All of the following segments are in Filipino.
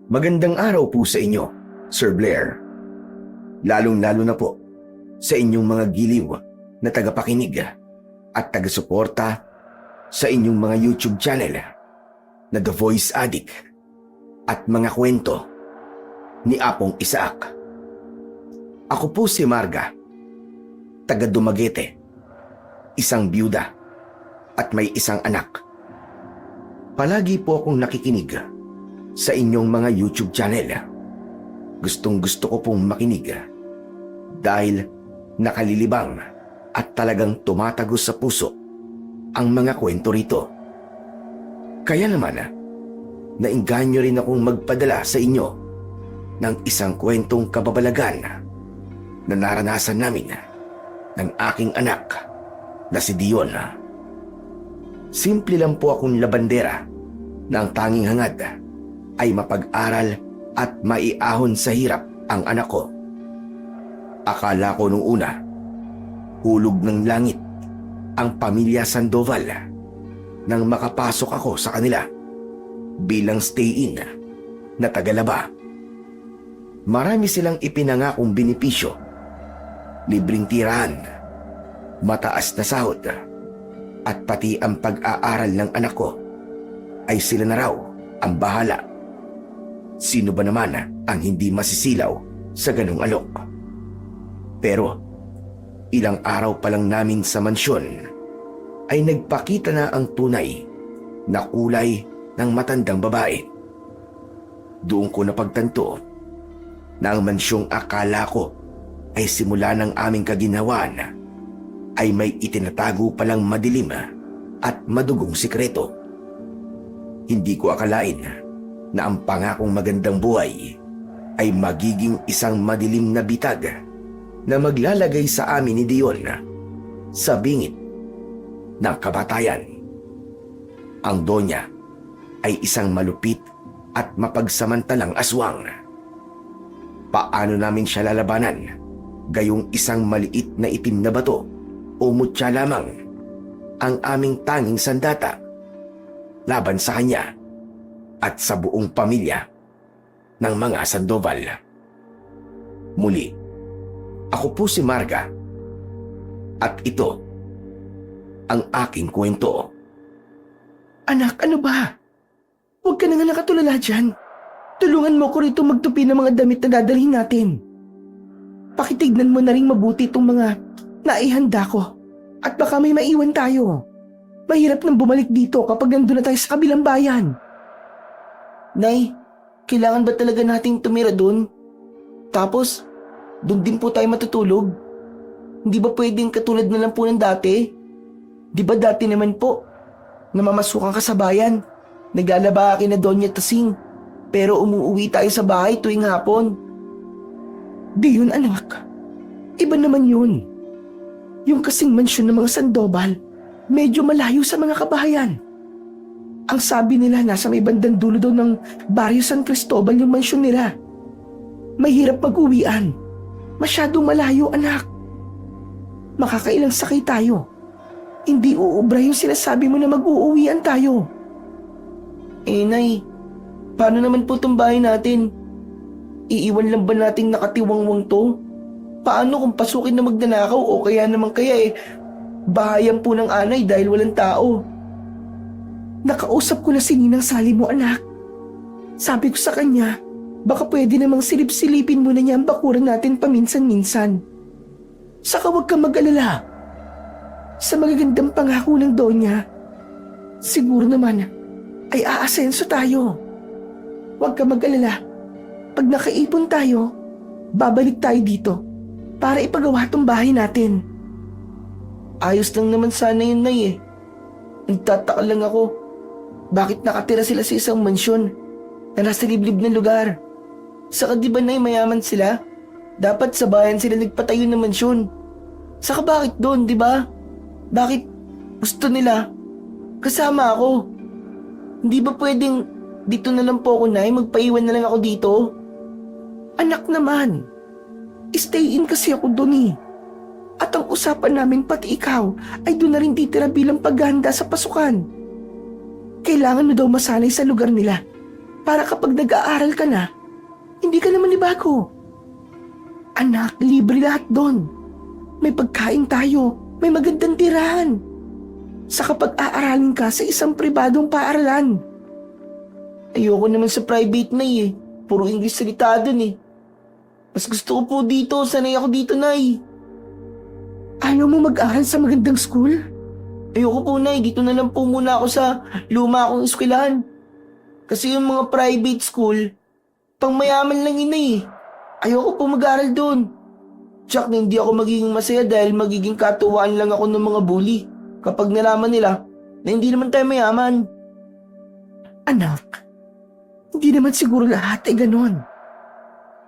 Magandang araw po sa inyo, Sir Blair. Lalong-lalo na po sa inyong mga giliw na tagapakinig at taga-suporta sa inyong mga YouTube channel na The Voice Addict at mga kwento ni Apong Isaac. Ako po si Marga, taga Dumaguete, isang byuda at may isang anak. Palagi po akong nakikinig sa inyong mga YouTube channel. Gustong-gusto ko pong makinig dahil nakalilibang at talagang tumatagos sa puso ang mga kwento rito. Kaya naman, nainganyo rin akong magpadala sa inyo ng isang kwentong kababalagan na naranasan namin ng aking anak na si Dion. Simple lang po akong labandera na ang tanging hangad ay mapag-aral at maiahon sa hirap ang anak ko. Akala ko nung una, hulog ng langit ang pamilya Sandoval nang makapasok ako sa kanila bilang stay-in na tagalaba. Marami silang ipinangakong benepisyo, libreng tirahan, mataas na sahod, at pati ang pag-aaral ng anak ko ay sila na raw ang bahala. Sino ba naman ang hindi masisilaw sa ganung alok? Pero ilang araw pa lang namin sa mansyon ay nagpakita na ang tunay na kulay ng matandang babae. Doon ko napagtanto na ang mansyong akala ko ay simula ng aming kaginhawaan ay may itinatago palang madilim at madugong sikreto. Hindi ko akalain na ang pangakong magandang buhay ay magiging isang madilim na bitag na maglalagay sa amin ni Dion sa bingit ng kamatayan. Ang Donya ay isang malupit at mapagsamantalang aswang. Paano namin siya lalabanan gayong isang maliit na itim na bato o mutya lamang ang aming tanging sandata laban sa kanya at sa buong pamilya ng mga Sandoval. Muli, ako po si Marga at ito ang aking kwento. Anak, ano ba? Huwag ka na nga nakatulala dyan. Tulungan mo ko rito magtupi ng mga damit na dadalhin natin. Pakitignan mo na rin mabuti itong mga naihanda ko. At baka may maiwan tayo. Mahirap nang bumalik dito kapag nandun na tayo sa kabilang bayan. Nay, kailangan ba talaga nating tumira doon? Tapos, doon din po tayo matutulog? Hindi ba pwedeng katulad na lang po ng dati? Di ba dati naman po, namamasukan ka sa bayan, naglalaba kina Doña Tasing, pero umuwi tayo sa bahay tuwing hapon? Di yun anak, iba naman yun. Yung kasing mansyon ng mga Sandoval, medyo malayo sa mga kabahayan. Ang sabi nila nasa may bandang dulo daw ng Barrio San Cristobal yung mansyon nila. Mahirap mag-uwian. Masyadong malayo, anak. Makakailang sakay tayo. Hindi uubra yung sinasabi mo na mag-uuwian tayo. Nay, paano naman po itong bahay natin? Iiwan lang ba nating nakatiwangwang to? Paano kung pasukin na magnanakaw o kaya naman bahayan po ng anay dahil walang tao? Nakausap ko na si Ninang Sally mo, anak. Sabi ko sa kanya, baka pwede namang silip-silipin mo na niya ang bakuran natin paminsan-minsan. Saka huwag kang mag-alala. Sa magagandang pangako ng Donya, siguro naman ay aasenso tayo. Huwag kang mag-alala. Pag nakaipon tayo, babalik tayo dito para ipagawa tong bahay natin. Ayos lang naman sana yun, Nay eh. Nagtataka lang ako. Bakit nakatira sila sa isang mansyon na nasa liblib na lugar? Saka di ba, Nay, mayaman sila? Dapat sa bayan sila nagpatayo ng mansyon. Saka bakit doon, di ba? Bakit gusto nila kasama ako? Hindi ba pwedeng dito na lang po ako, Nay? Magpaiwan na lang ako dito? Anak naman, stay in kasi ako doon eh. At ang usapan namin pati ikaw ay doon na rin titira bilang paghahanda sa pasukan. Kailangan mo daw masanay sa lugar nila Para kapag nag-aaral ka na, hindi ka naman ibago. Anak, libre lahat doon. May pagkain tayo, may magandang tirahan. Sa kapag aaralin ka sa isang pribadong paaralan. Ayoko naman sa private na eh. Puro English salita dun eh. Mas gusto ko po dito, sanay ako dito, Nay. Ayaw mo mag-aral sa magandang school? Ayoko po, Nay. Dito na lang po muna ako sa luma akong eskwelahan. Kasi yung mga private school, pang mayaman lang yun eh. Ayoko po mag-aral doon. Tsak na hindi ako magiging masaya dahil magiging katuwaan lang ako ng mga bully kapag nalaman nila na hindi naman tayo mayaman. Anak, hindi naman siguro lahat ay ganon.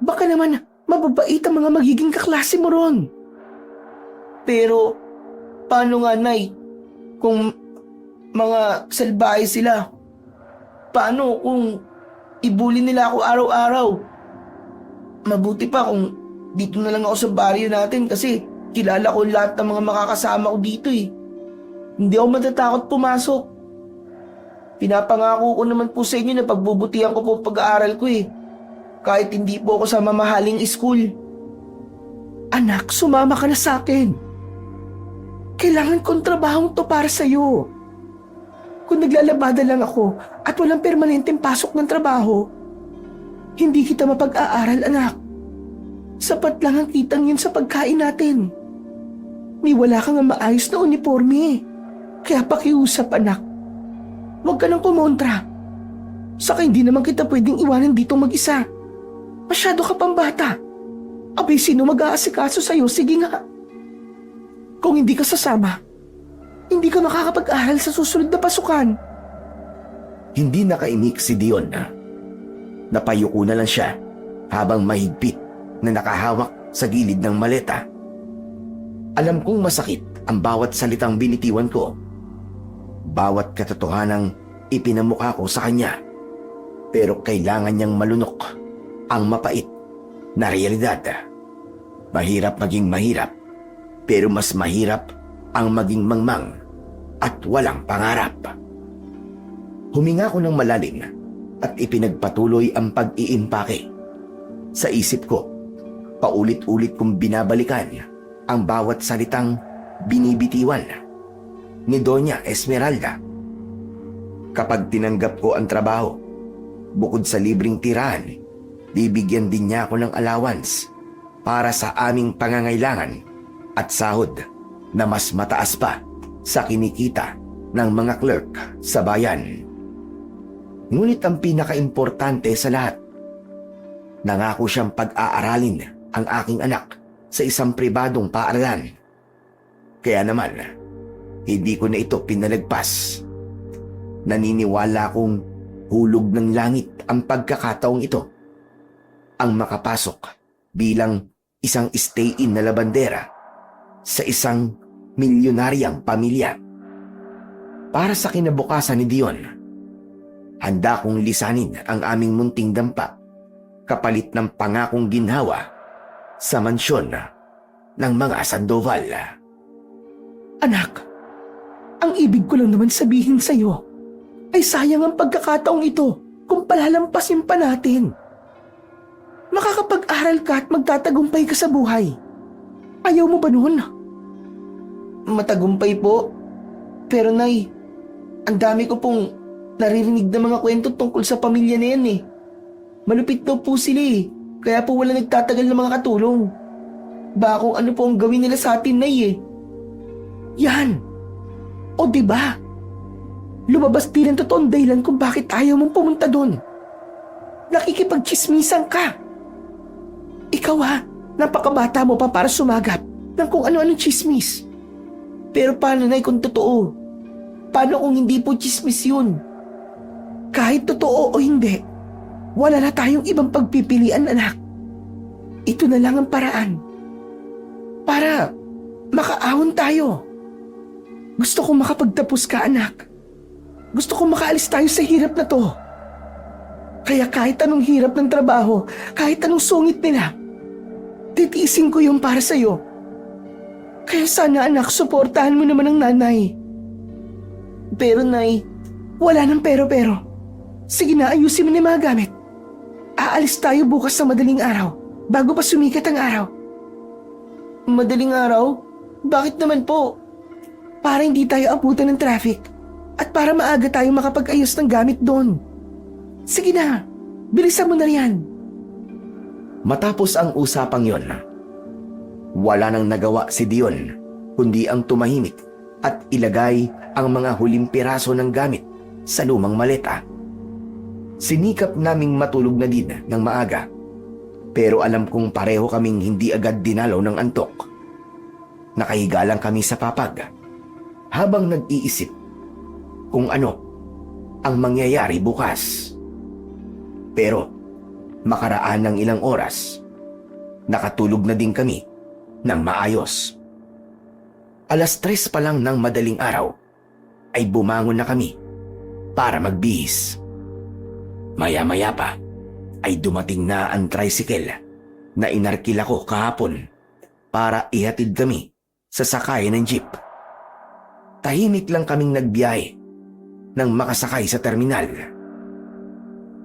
Baka naman mababait ang mga magiging kaklase mo ron. Pero, paano nga, Nay? Kung mga salbahe sila, paano kung ibuli nila ako araw-araw? Mabuti pa kung dito na lang ako sa baryo natin kasi kilala ko lahat ng mga makakasama ko dito eh. Hindi ako matatakot pumasok. Pinapangako ko naman po sa inyo na pagbubutihan ko po pag-aaral ko eh. Kahit hindi po ako sa mamahaling school. Anak, sumama ka na sa akin. Kailangan kong trabahong to para sa'yo. Kung naglalabada lang ako at walang permanenteng pasok ng trabaho, hindi kita mapag-aaral, anak. Sapat lang ang kitang yun sa pagkain natin. Ni wala kang maayos na uniforme. Kaya pakiusap, anak. Huwag ka nang kumontra. Saka hindi naman kita pwedeng iwanan dito mag-isa. Masyado ka pang bata. Abay, sino mag-aasikaso sa'yo? Sige nga. Kung hindi ka sasama, hindi ka makakapag-aral sa susunod na pasukan. Hindi nakaimik si Dion. Napayuko na lang siya habang mahigpit na nakahawak sa gilid ng maleta. Alam kong masakit ang bawat salitang binitiwan ko. Bawat katotohanang ipinamukha ko sa kanya. Pero kailangan niyang malunok ang mapait na realidad. Mahirap maging mahirap, pero mas mahirap ang maging mangmang at walang pangarap. Huminga ko ng malalim at ipinagpatuloy ang pag-iimpake. Sa isip ko, paulit-ulit kong binabalikan ang bawat salitang binibitiwan ni Doña Esmeralda. Kapag tinanggap ko ang trabaho, bukod sa libreng tirahan, bibigyan din niya ako ng allowance para sa aming pangangailangan at sahod na mas mataas pa sa kinikita ng mga clerk sa bayan. Ngunit ang pinaka-importante sa lahat, nangako siyang pag-aaralin ang aking anak sa isang pribadong paaralan. Kaya naman, hindi ko na ito pinalagpas. Naniniwala akong hulog ng langit ang pagkakataong ito. Ang makapasok bilang isang stay-in na labandera sa isang milyonaryang pamilya. Para sa kinabukasan ni Dion, handa kong lisanin ang aming munting dampa kapalit ng pangakong ginhawa sa mansyon ng mga Sandoval. Anak, ang ibig ko lang naman sabihin sa'yo ay sayang ang pagkakataong ito kung palalampasin pa natin. Makakapag-aral ka at magtatagumpay ka sa buhay. Ayaw mo ba noon? Matagumpay po. Pero Nay, ang dami ko pong naririnig na mga kwento tungkol sa pamilya na yan eh. Malupit daw po sila eh. Kaya po wala nagtatagal ng mga katulong. Ba kung ano po ang gawin nila sa atin, Nay eh. Yan. O diba? Lumabas din ang totoong dahilan kung bakit ayaw mong pumunta doon. Nakikipagchismisan ka. Ikaw ha, napakabata mo pa para sumagap ng kung ano-anong chismis. Pero paano, Nay, kung totoo? Paano kung hindi po chismis yun? Kahit totoo o hindi, wala na tayong ibang pagpipilian, anak. Ito na lang ang paraan para makaahon tayo. Gusto kong makapagtapos ka, anak. Gusto kong makaalis tayo sa hirap na to. Kaya kahit anong hirap ng trabaho, kahit anong sungit nila, titiisin ko yung para sa'yo. Kaya sana, anak, suportahan mo naman ang nanay. Pero Nay, wala nang pero-pero. Sige na, ayusin mo na yung mga gamit. Aalis tayo bukas sa madaling araw, bago pa sumikat ang araw. Madaling araw? Bakit naman po? Para hindi tayo abutan ng traffic at para maaga tayo makapag-ayos ng gamit doon. Sige na, bilisan mo na riyan. Matapos ang usapang yon, wala nang nagawa si Dion kundi ang tumahimik at ilagay ang mga huling piraso ng gamit sa lumang maleta. Sinikap naming matulog na din ng maaga, pero alam kong pareho kaming hindi agad dinalaw ng antok. Nakahiga lang kami sa papag habang nag-iisip kung ano ang mangyayari bukas. Pero makaraan ng ilang oras, nakatulog na din kami ng maayos. 3:00 pa lang ng madaling araw ay bumangon na kami para magbihis. Maya-maya pa ay dumating na ang tricycle na inarkila ko kahapon para ihatid kami sa sakay ng jeep. Tahimik lang kaming nagbiyahe nang makasakay sa terminal.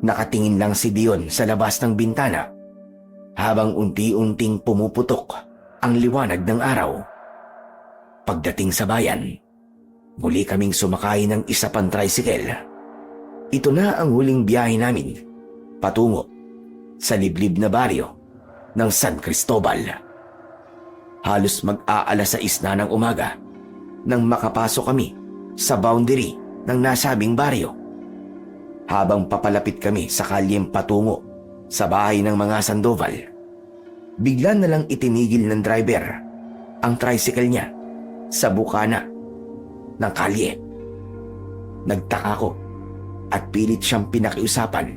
Nakatingin lang si Dion sa labas ng bintana habang unti-unting pumuputok ang liwanag ng araw. Pagdating sa bayan, muli kaming sumakay ng isa pang tricycle. Ito na ang huling biyahe namin patungo sa liblib na baryo ng San Cristobal. Halos mag-aalas 6 na ng umaga nang makapasok kami sa boundary ng nasabing baryo. Habang papalapit kami sa kalyeng patungo sa bahay ng mga Sandoval, bigla na lang itinigil ng driver ang tricycle niya sa bukana ng kalye. Nagtaka ko at pilit siyang pinakiusapan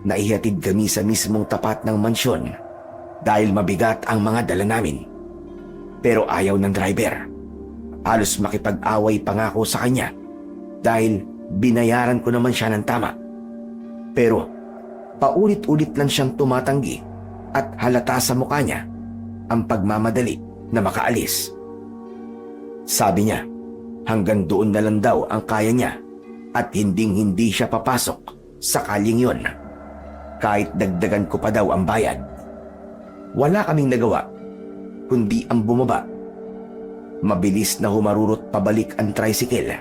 na ihatid kami sa mismong tapat ng mansyon dahil mabigat ang mga dala namin. Pero ayaw ng driver. Halos makipag-away pa nga ako sa kanya dahil binayaran ko naman siya ng tama. Pero paulit-ulit lang siyang tumatanggi at halata sa mukha niya ang pagmamadali na makaalis. Sabi niya hanggang doon na lang daw ang kaya niya at hindi siya papasok sa kalyeng yon kahit dagdagan ko pa daw ang bayad. Wala kaming nagawa kundi ang bumaba. Mabilis na humarurot pabalik ang tricycle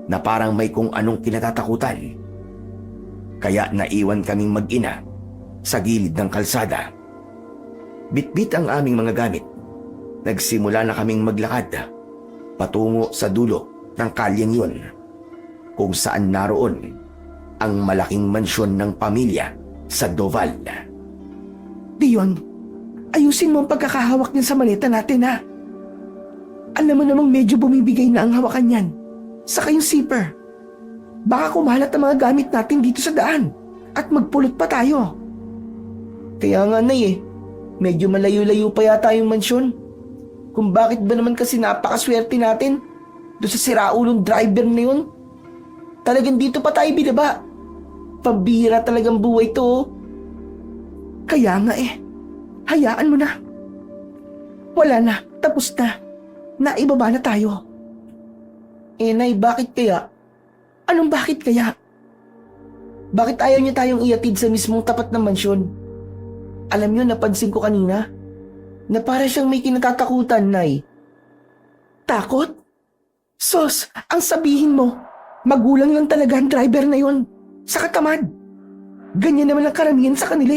na parang may kung anong kinatatakutan. Kaya naiwan kaming mag-ina sa gilid ng kalsada. Bitbit ang aming mga gamit. Nagsimula na kaming maglakad patungo sa dulo ng kalyeng yon kung saan naroon ang malaking mansyon ng pamilya sa Doval. Dion, ayusin mo ang pagkakahawak niyan sa maleta natin ha. Alam mo namang medyo bumibigay na ang hawakan niyan. Saka yung zipper. Baka kumalat ang mga gamit natin dito sa daan at magpulot pa tayo. Kaya nga Nay medyo malayo-layo pa yata yung mansyon. Kung bakit ba naman kasi napakaswerte natin doon sa siraulong driver na yun. Talagang dito pa tayo binaba. Pambihira talagang buhay to. Kaya nga hayaan mo na. Wala na, tapos na. Naibaba na tayo. Nay, bakit kaya? Anong bakit kaya? Bakit ayaw niya tayong iatid sa mismong tapat ng mansyon? Alam niyo, napansin ko kanina na para siyang may kinatatakutan, Nay. Takot? Sos, ang sabihin mo, magulang lang talaga ang driver na yon. Sa katamad. Ganyan naman ang karamihan sa kanila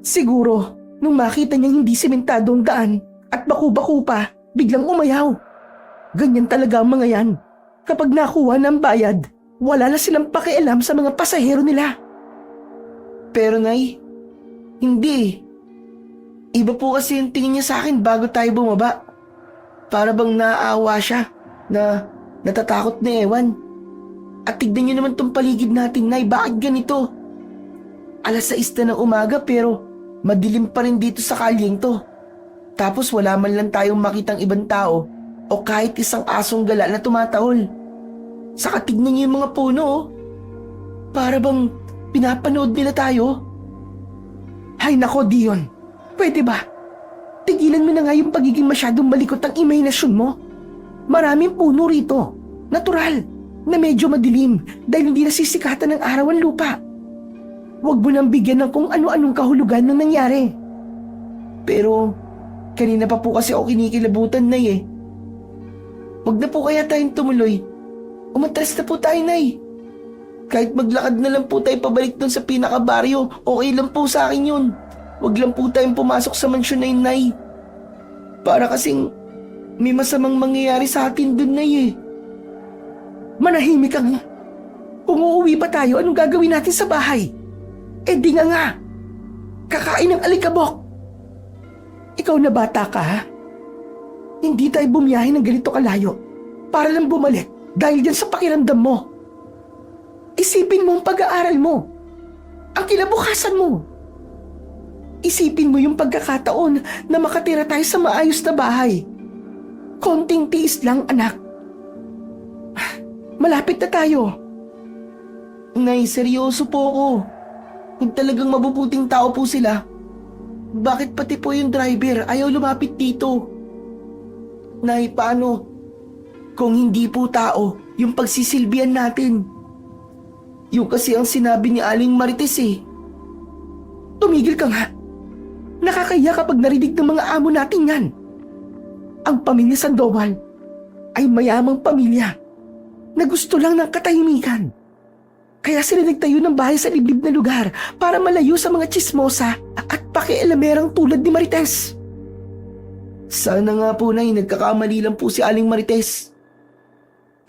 Siguro, nung makita niyang hindi sementado ang daan at baku-baku pa, biglang umayaw. Ganyan talaga ang mga yan. Kapag nakuha ng bayad, wala na silang pakialam sa mga pasahero nila. Pero Nay, hindi. Iba po kasi yung tingin niya sa akin bago tayo bumaba. Para bang naaawa siya na natatakot na ewan. At tignan niyo naman tong paligid natin, Nay, bakit ganito? 6:00 na ng umaga pero madilim pa rin dito sa kalyeng to. Tapos wala man lang tayong makitang ibang tao o kahit isang asong gala na tumatahol. Saka tignan niyo yung mga puno Para bang pinapanood nila tayo. Hay nako Dion, pwede ba? Tigilan mo na nga yung pagiging masyadong malikot ang imahinasyon mo. Maraming puno rito. Natural. na medyo madilim dahil hindi nasisikatan ng araw ang lupa. Huwag mo nang bigyan ng kung ano-anong kahulugan ng nangyari. Pero kanina pa po kasi ako kinikilabutan, Nay eh. Huwag na po kaya tayong tumuloy. Umatras na po tayo, Nay. Kahit maglakad na lang po tayo pabalik dun sa pinakabaryo, okay lang po sa akin yun. Huwag lang po tayong pumasok sa mansyon na yun, Nay. Para kasing may masamang mangyayari sa atin dun, Nay eh. Manahimik ka nga. Kung uuwi pa tayo, anong gagawin natin sa bahay? Eh di nga. Kakain ng alikabok. Ikaw na bata ka, ha? Hindi tayo bumiyahe ng ganito kalayo para lang bumalik dahil yan sa pakiramdam mo. Isipin mo ang pag-aaral mo. Ang kinabukasan mo. Isipin mo yung pagkakataon na makatira tayo sa maayos na bahay. Konting tiis lang, anak. Malapit na tayo. Nay, seryoso po ako. Kung talagang mabubuting tao po sila, bakit pati po yung driver ayaw lumapit dito? Nay, paano? Kung hindi po tao, yung pagsisilbihan natin. Yung kasi ang sinabi ni Aling Marites eh. Tumigil ka nga. Nakakaya kapag narinig ng mga amo natin yan. Ang pamilya Sandoval ay mayamang pamilya na gusto lang ng katahimikan. Kaya sila nagtayo ng bahay sa liblib na lugar para malayo sa mga tsismosa at pakialamerang tulad ni Marites. Sana nga po, Nay, nagkakamali lang po si Aling Marites.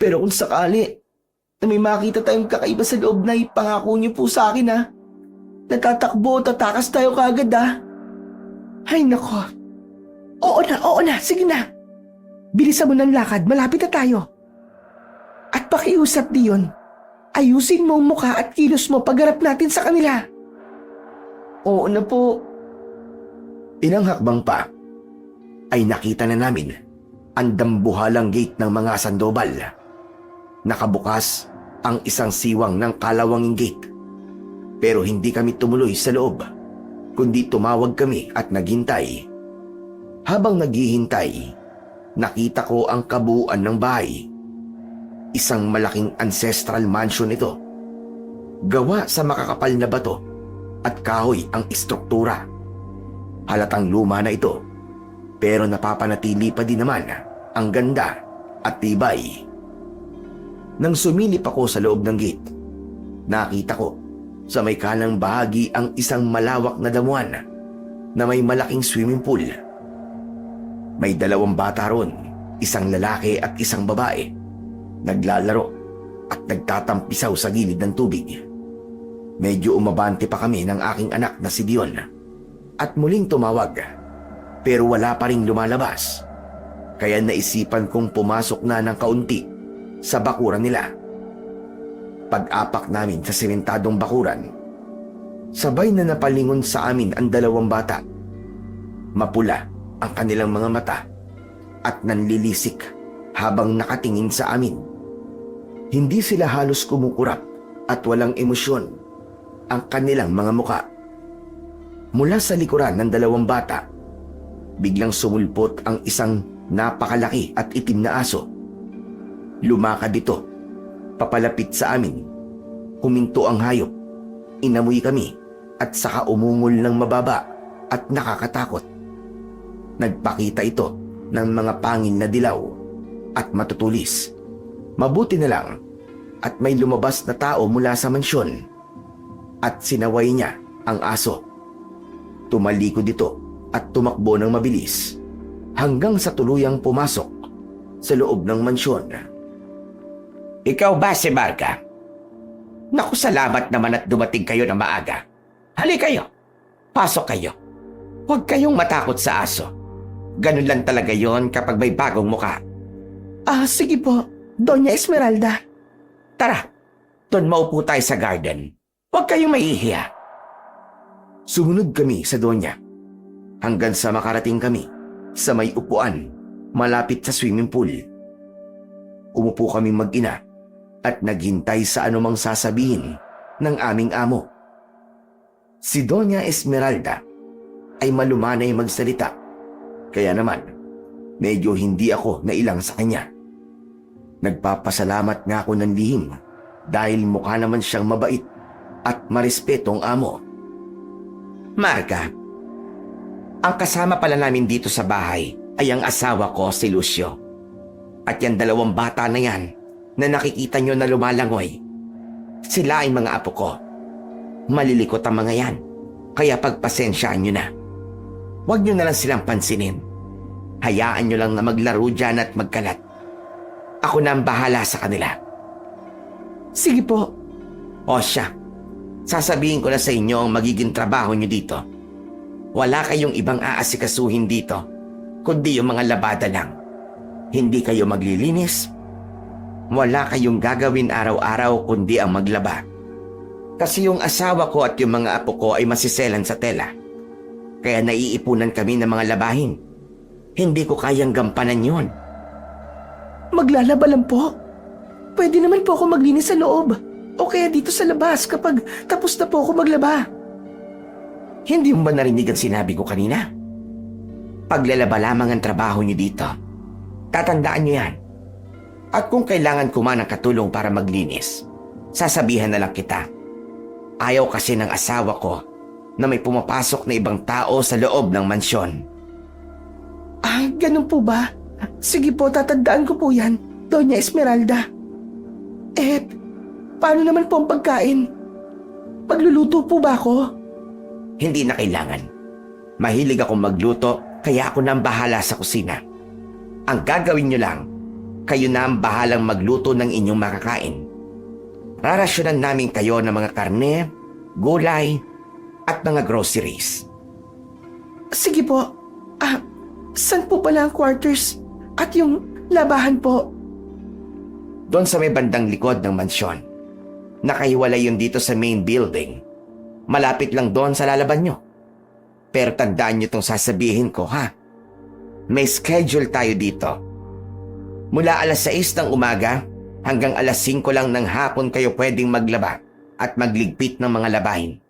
Pero kung sakali na may makita tayong kakaiba sa loob, Nay, pangako niyo po sa akin, ha? Natatakbo, tatakas tayo kagad, ha? Ay, nako. Oo na, sige na. Bilisan mo ng lakad, malapit na tayo. At pakiusap diyon, ayusin mo ang mukha at kilos mo pagharap natin sa kanila. Oo na po. Ilang hakbang pa, ay nakita na namin ang dambuhalang gate ng mga Sandoval. Nakabukas ang isang siwang ng kalawanging gate. Pero hindi kami tumuloy sa loob, kundi tumawag kami at naghintay. Habang naghihintay, nakita ko ang kabuuan ng bahay. Isang malaking ancestral mansion ito. Gawa sa makakapal na bato at kahoy ang istruktura. Halatang luma na ito, pero napapanatili pa din naman ang ganda at tibay. Nang sumilip ako sa loob ng gate, nakita ko sa may kanang bahagi ang isang malawak na damuhan na may malaking swimming pool. May 2 bata ron, isang lalaki at isang babae, naglalaro at nagtatampisaw sa gilid ng tubig. Medyo umabante pa kami ng aking anak na si Dion at muling tumawag, pero wala pa ring lumalabas. Kaya naisipan kong pumasok na ng kaunti sa bakuran nila. Pag-apak namin sa sementadong bakuran, sabay na napalingon sa amin ang 2 bata. Mapula ang kanilang mga mata at nanlilisik habang nakatingin sa amin. Hindi sila halos kumukurap at walang emosyon ang kanilang mga muka. Mula sa likuran ng 2 bata, biglang sumulpot ang isang napakalaki at itim na aso. Lumakad ito, papalapit sa amin. Huminto ang hayop, inamoy kami at saka umungol ng mababa at nakakatakot. Nagpakita ito ng mga pangil na dilaw at matutulis. Mabuti na lang at may lumabas na tao mula sa mansyon at sinaway niya ang aso. Tumalikod ito at tumakbo ng mabilis hanggang sa tuluyang pumasok sa loob ng mansyon. Ikaw ba si Marga? Naku, salamat naman at dumating kayo na maaga. Halika kayo. Pasok kayo. Huwag kayong matakot sa aso. Ganun lang talaga yon kapag may bagong muka. Sige po, Doña Esmeralda. Tara, doon maupo tayo sa garden. Huwag kayong mahihiya. Sumunod kami sa Donya hanggang sa makarating kami sa may upuan malapit sa swimming pool. Umupo kami mag-ina at naghintay sa anumang sasabihin ng aming amo. Si Doña Esmeralda ay malumanay magsalita, kaya naman medyo hindi ako nailang sa kanya. Nagpapasalamat nga ako ng lihim dahil mukha naman siyang mabait at marespetong amo. Marga, ang kasama pala namin dito sa bahay ay ang asawa ko, si Lucio. At yan 2 bata na yan na nakikita nyo na lumalangoy. Sila ay mga apo ko. Malilikot ang mga yan, kaya pagpasensyaan nyo na. Huwag nyo na lang silang pansinin. Hayaan nyo lang na maglaro dyan at magkalat. Ako na ang bahala sa kanila. Sige po. O siya, sasabihin ko na sa inyo ang magiging trabaho nyo dito. Wala kayong ibang aasikasuhin dito, kundi yung mga labada lang. Hindi kayo maglilinis. Wala kayong gagawin araw-araw kundi ang maglaba. Kasi yung asawa ko at yung mga apo ko ay masiselan sa tela. Kaya naiipunan kami ng mga labahin. Hindi ko kayang gampanan yun. Maglalaba lang po. Pwede naman po ako maglinis sa loob. O kaya dito sa labas kapag tapos na po ako maglaba. Hindi mo ba narinig ang sinabi ko kanina? Paglalaba lamang ang trabaho niyo dito. Tatandaan niyo yan. At kung kailangan ko man ng katulong para maglinis, sasabihan na lang kita. Ayaw kasi ng asawa ko na may pumapasok na ibang tao sa loob ng mansyon. Ah, ganun po ba? Sige po, tatandaan ko po yan, Doña Esmeralda. Paano naman po ang pagkain? Magluluto po ba ako? Hindi na kailangan. Mahilig akong magluto, kaya ako na ang bahala sa kusina. Ang gagawin niyo lang, kayo na ang bahalang magluto ng inyong makakain. Rarasyonan namin kayo ng mga karne, gulay, at mga groceries. Sige po. Saan po pala ang quarters? At yung labahan po? Doon sa may bandang likod ng mansyon. Nakahiwalay yun dito sa main building. Malapit lang doon sa lalaban nyo. Pero tandaan nyo itong sasabihin ko, ha? May schedule tayo dito. Mula alas 6 ng umaga hanggang alas 5 lang ng hapon kayo pwedeng maglaba at magligpit ng mga labahin.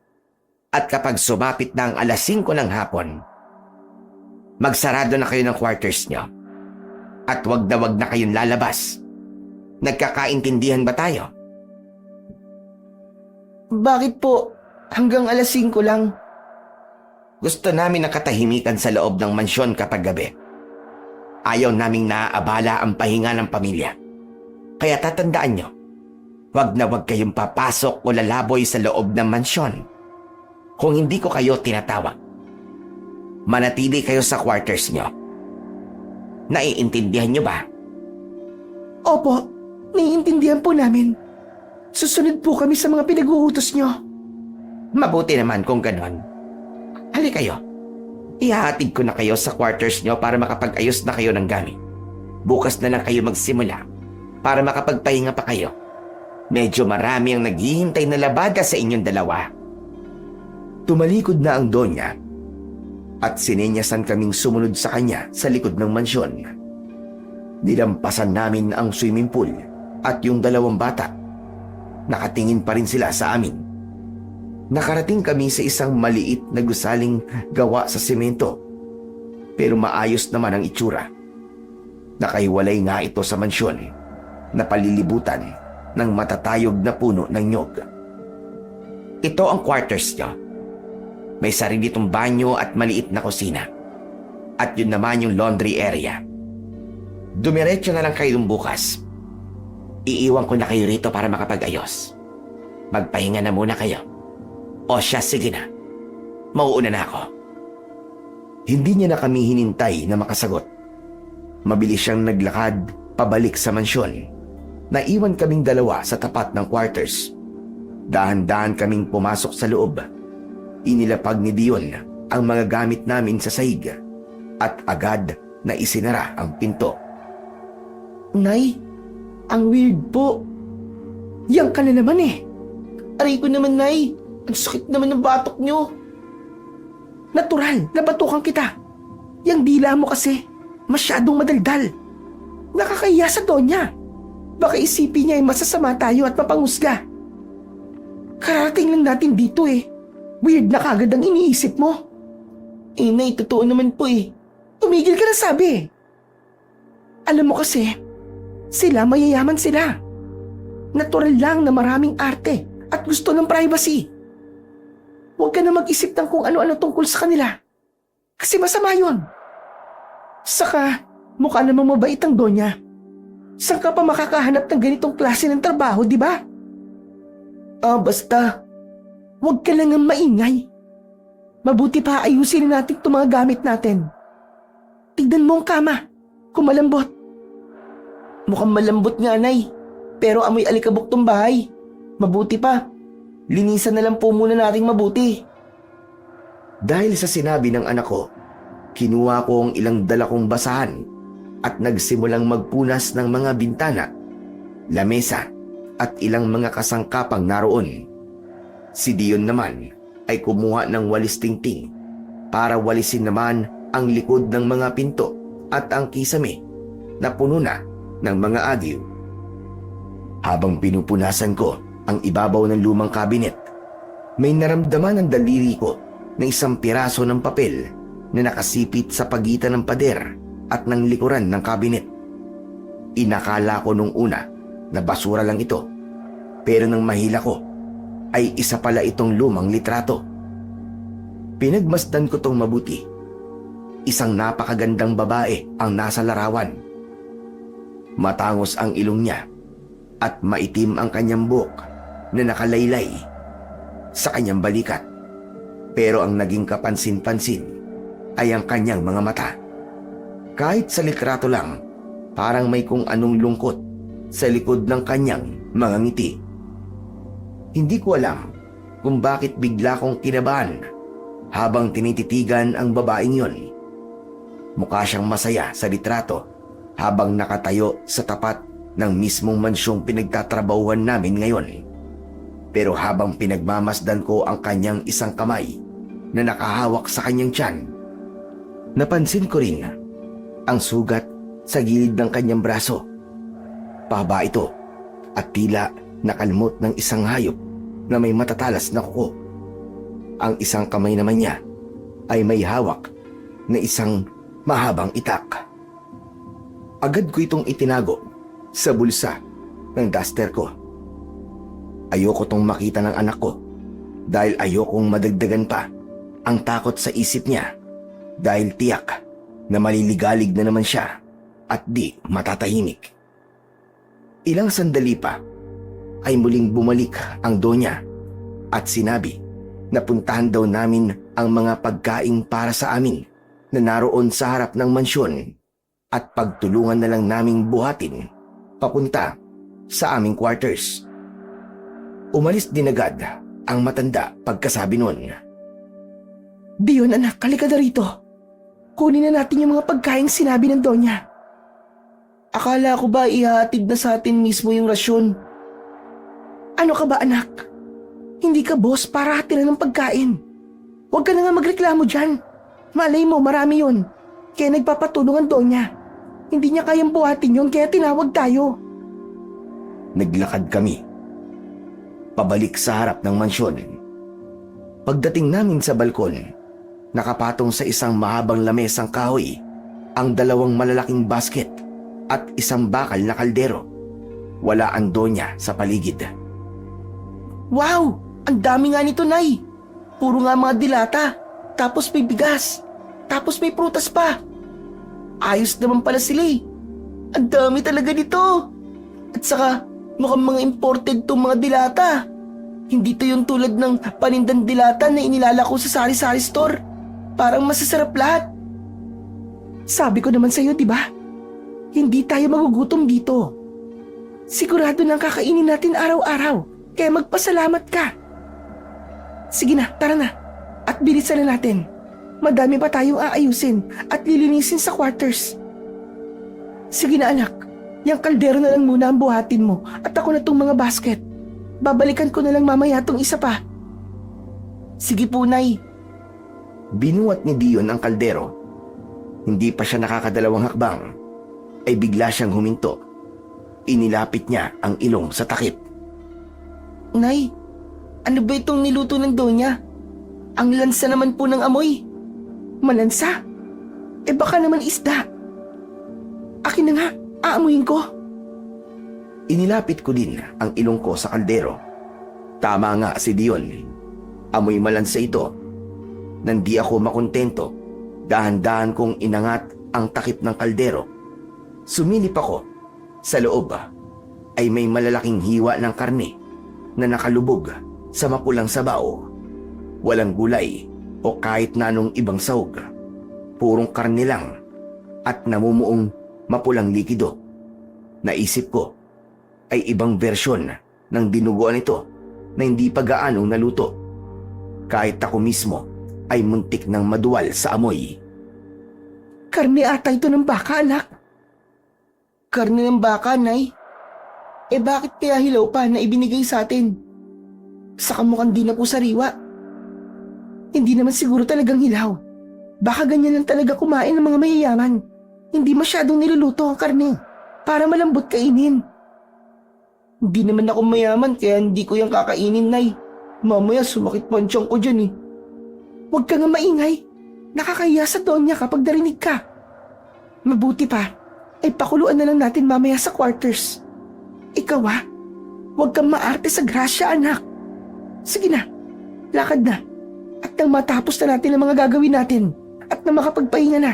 At kapag sumapit na ang alas 5 ng hapon, magsarado na kayo ng quarters nyo. At wag na kayong lalabas. Nagkakaintindihan ba tayo? Bakit po hanggang alas 5 lang? Gusto namin ng katahimikan sa loob ng mansyon kapag gabi. Ayaw naming naaabala ang pahinga ng pamilya. Kaya tatandaan nyo, wag na wag kayong papasok o lalaboy sa loob ng mansyon. Kung hindi ko kayo tinatawag, manatili kayo sa quarters nyo. Naiintindihan nyo ba? Opo, naiintindihan po namin. Susunod po kami sa mga pinag-uutos nyo. Mabuti naman kung ganon. Hali kayo. Ihahatid ko na kayo sa quarters nyo para makapag-ayos na kayo ng gamit. Bukas na lang kayo magsimula para makapagpahinga pa kayo. Medyo marami ang naghihintay na labada sa inyong dalawa. Tumalikod na ang donya at sinenyasan kaming sumunod sa kanya sa likod ng mansyon. Nilampasan namin ang swimming pool at yung 2 bata. Nakatingin pa rin sila sa amin. Nakarating kami sa isang maliit na gusaling gawa sa semento. Pero maayos naman ang itsura. Nakahiwalay nga ito sa mansyon na palilibutan ng matatayog na puno ng nyog. Ito ang quarters nyo. May sarili itong banyo at maliit na kusina. At yun naman yung laundry area. Dumiretso na lang kayo dun bukas. Iiwan ko na kayo rito para makapag-ayos. Magpahinga na muna kayo. O siya, sige na. Mauuna na ako. Hindi niya na kami hinintay na makasagot. Mabilis siyang naglakad pabalik sa mansyon. Naiwan kaming 2 sa tapat ng quarters. Dahan-dahan kaming pumasok sa loob. Inilapag ni Dion ang mga gamit namin sa sahig at agad na isinara ang pinto. Nay, ang weird po. Yang ka na naman eh. Aray ko naman, Nay. Ang sakit naman ng batok nyo. Natural, nabatukan kita. Yang dila mo kasi, masyadong madaldal. Nakakahiya sa donya. Baka isipin niya ay masasama tayo at mapangusga. Kararating lang natin dito eh. Weird na kagad ang iniisip mo. Nay, totoo naman po eh. Tumigil ka na sabi. Alam mo kasi, Sila mayayaman sila. Natural lang na maraming arte at gusto ng privacy. Huwag ka na mag-isip ng kung ano-ano tungkol sa kanila. Kasi masama yun. Saka, mukha namang mabait ang Donya. Saan ka pa makakahanap ng ganitong klase ng trabaho, di ba? Basta, huwag ka lang ang maingay. Mabuti pa ayusin natin itong mga gamit natin. Tignan mo ang kama, kung malambot. Mukhang malambot nga, Nay. Pero amoy alikabok tong bahay. Mabuti pa, linisan na lang po muna nating mabuti. Dahil sa sinabi ng anak ko, kinuha ko ang ilang dala kong basahan at nagsimulang magpunas ng mga bintana, lamesa at ilang mga kasangkapang naroon. Si Dion naman ay kumuha ng walis tingting para walisin naman ang likod ng mga pinto at ang kisame na puno na ng mga agiw. Habang pinupunasan ko ang ibabaw ng lumang kabinet, may naramdaman ang daliri ko na isang piraso ng papel na nakasipit sa pagitan ng pader at ng likuran ng kabinet. Inakala ko nung una na basura lang ito, pero nang mahila ko ay isa pala itong lumang litrato. Pinagmasdan ko tong mabuti. Isang napakagandang babae ang nasa larawan. Matangos ang ilong niya at maitim ang kanyang buhok na nakalaylay sa kanyang balikat. Pero ang naging kapansin-pansin ay ang kanyang mga mata. Kahit sa litrato lang, parang may kung anong lungkot sa likod ng kanyang mga ngiti. Hindi ko alam kung bakit bigla kong kinabahan habang tinititigan ang babaeng yon. Mukha siyang masaya sa litrato habang nakatayo sa tapat ng mismong mansyong pinagtatrabahuhan namin ngayon. Pero habang pinagmamasdan ko ang kanyang isang kamay na nakahawak sa kanyang tiyan, napansin ko rin ang sugat sa gilid ng kanyang braso. Pahaba ito at tila nakalmot ng isang hayop na may matatalas na kuko. Ang isang kamay naman niya ay may hawak na isang mahabang itak. Agad ko itong itinago sa bulsa ng duster ko. Ayoko tong makita ng anak ko dahil ayokong madagdagan pa ang takot sa isip niya dahil tiyak na maliligalig na naman siya at di matatahimik. Ilang sandali pa ay muling bumalik ang Donya at sinabi na puntahan daw namin ang mga pagkain para sa amin na naroon sa harap ng mansyon at pagtulungan na lang naming buhatin papunta sa aming quarters. Umalis din agad ang matanda pagkasabi nun. Dion anak, halika na rito. Kunin na natin yung mga pagkain sinabi ng Donya. Akala ko ba ihahatid na sa atin mismo yung rasyon? Ano ka ba anak? Hindi ka boss para hatiran ng pagkain. Huwag ka na nga magreklamo dyan. Malay mo marami yun. Kaya nagpapatulong ang Donya. Hindi niya kayang buhatin yun kaya tinawag tayo. Naglakad kami pabalik sa harap ng mansyon. Pagdating namin sa balkon, nakapatong sa isang mahabang lamesang kahoy ang dalawang malalaking basket at isang bakal na kaldero. Wala ang Donya sa paligid. Wow! Ang dami nga nito, Nay. Puro nga mga dilata. Tapos may bigas. Tapos may prutas pa. Ayos naman pala sila eh. Ang dami talaga nito. At saka, mukhang mga imported tong mga dilata. Hindi to yung tulad ng panindang dilata na inilala ko sa sari-sari store. Parang masasarap lahat. Sabi ko naman sa'yo, di ba? Hindi tayo magugutom dito. Sigurado nang kakainin natin araw-araw. Kaya magpasalamat ka. Sige na, tara na. At bilisan na natin. Madami pa tayong aayusin at lilinisin sa quarters. Sige na anak. Yang kaldero na lang muna ang buhatin mo at ako na tong mga basket. Babalikan ko na lang mamaya tong isa pa. Sige po, Nay. Binuhat ni Dion ang kaldero. Hindi pa siya nakakadalawang hakbang ay bigla siyang huminto. Inilapit niya ang ilong sa takip. Nay, ano ba itong niluto ng Donya? Ang lansa naman po ng amoy. Malansa? Baka naman isda. Akin na nga, aamuin ko. Inilapit ko din ang ilong ko sa kaldero. Tama nga si Dion. Amoy malansa ito. Nandi ako makontento. Dahan-dahan kong inangat ang takip ng kaldero. Sumilip ako. Sa loob ay may malalaking hiwa ng karne na nakalubog sa mapulang sabaw. Walang gulay o kahit na anong ibang sahog. Purong karne lang at namumuong mapulang likido. Naisip ko ay ibang bersyon ng dinuguan ito na hindi pa gaanong naluto. Kahit ako mismo ay muntik ng maduwal sa amoy. Karne ata ito ng baka, anak. Karne ng baka, Nay. Eh bakit kaya hilaw pa na ibinigay sa atin? Saka mukhang di na po sariwa. Hindi naman siguro talagang hilaw. Baka ganyan lang talaga kumain ng mga mayayaman. Hindi masyadong niluluto ang karne para malambot kainin. Hindi naman ako mayaman kaya hindi ko yung kakainin, Nay. Mamaya sumakit pa ang tiyan ko dyan eh. Huwag ka nga maingay. Nakakahiya sa Donya kapag narinig ka. Mabuti pa, ay pakuluan na lang natin mamaya sa quarters. Ikaw huwag kang maarte sa grasya, anak. Sige na, lakad na. At nang matapos na natin ang mga gagawin natin at na makapagpahinga na.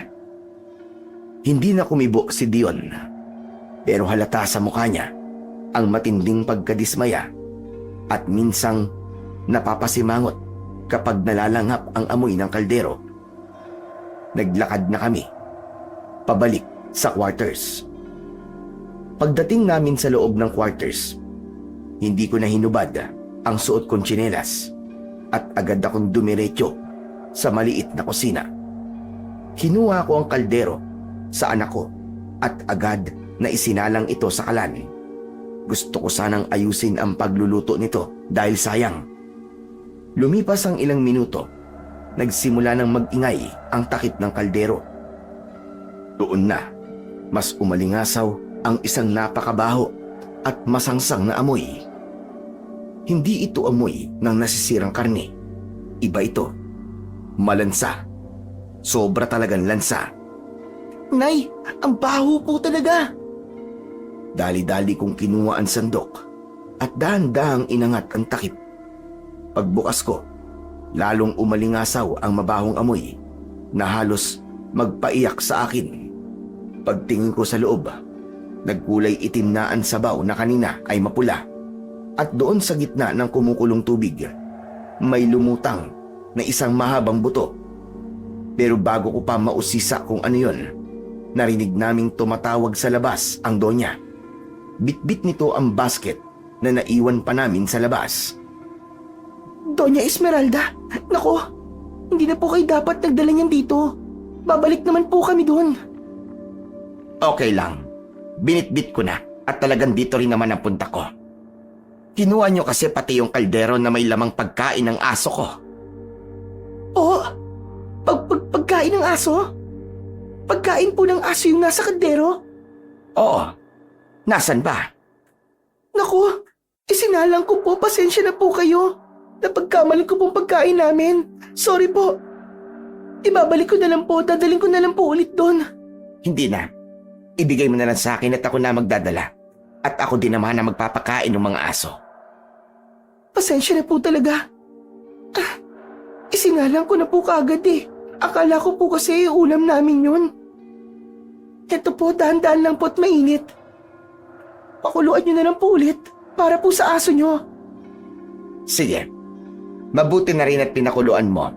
Hindi na kumibo si Dion. Pero halata sa mukha niya ang matinding pagkadismaya at minsang napapasimangot kapag nalalanghap ang amoy ng kaldero. Naglakad na kami pabalik sa quarters. Pagdating namin sa loob ng quarters, hindi ko na hinubad ang suot kong tsinelas at agad akong dumiretso sa maliit na kusina. Kinuha ko ang kaldero sa anak ko at agad na isinalang ito sa kalan. Gusto ko sanang ayusin ang pagluluto nito dahil sayang. Lumipas ang ilang minuto, nagsimula ng mag-ingay ang takip ng kaldero. Doon na, mas umalingasaw ang isang napakabaho at masangsang na amoy. Hindi ito amoy ng nasisirang karne. Iba ito. Malansa. Sobra talagang lansa. Nay, ang baho po talaga. Dali-dali kong kinuha ang sandok at dahan-dahang inangat ang takip. Pagbukas ko, lalong umalingasaw ang mabahong amoy na halos magpaiyak sa akin. Pagtingin ko sa loob, nagkulay itim na ang sabaw na kanina ay mapula. At doon sa gitna ng kumukulong tubig, may lumutang na isang mahabang buto. Pero bago ko pa mausisa kung ano yun, narinig naming tumatawag sa labas ang Donya. Bitbit nito ang basket na naiwan pa namin sa labas. Donya Esmeralda, nako, hindi na po kayo dapat nagdala niyan dito. Babalik naman po kami doon. Okay lang. Binitbit ko na at talagang dito rin naman ang punta ko. Kinuha nyo kasi pati yung kaldero na may lamang pagkain ng aso ko. Oo, pagkain ng aso? Pagkain po ng aso yung nasa kaldero? Oo. Nasaan ba? Naku, isinalang ko po, pasensya na po kayo. Napagkamali ko pong pagkain namin. Sorry po. Ibabalik ko na lang po, dadaling ko na lang po ulit doon. Hindi na. Ibigay mo na lang sa akin at ako na magdadala. At ako din naman na magpapakain ng mga aso. Pasensya na po talaga. Isinalang ko na po kaagad eh. Akala ko po kasi ulam namin yun. Eto po, dahan-dahan lang po at mainit. Pakuluan nyo na lang po ulit para po sa aso nyo. Sige. Mabuti na rin at pinakuluan mo.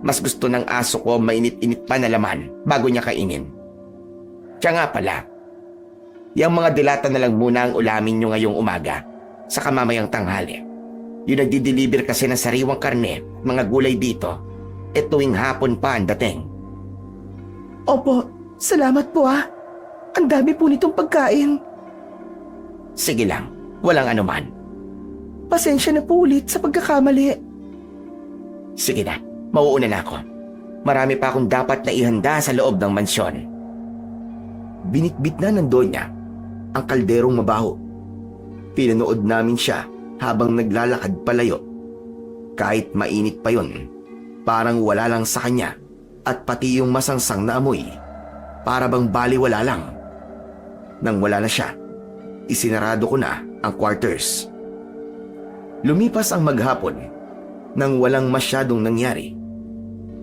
Mas gusto ng aso ko mainit-init pa na laman bago niya kainin. Siya nga pala. Yang mga dilata na lang muna ang ulamin nyo ngayong umaga sa kamamayang tanghali. Yung nagdi-deliver kasi ng sariwang karne, mga gulay dito, tuwing hapon pa ang dating. Opo, salamat po ah. Ang dami po nitong pagkain. Sige lang, walang anuman. Pasensya na po ulit sa pagkakamali. Sige na, mauuna na ako. Marami pa akong dapat na ihanda sa loob ng mansyon. Binitbit na ng Donya ang kalderong mabaho. Pinanood namin siya habang naglalakad palayo. Kahit mainit pa yon, parang wala lang sa kanya at pati yung masangsang na amoy, para bang baliwala lang. Nang wala na siya, isinarado ko na ang quarters. Lumipas ang maghapon nang walang masyadong nangyari.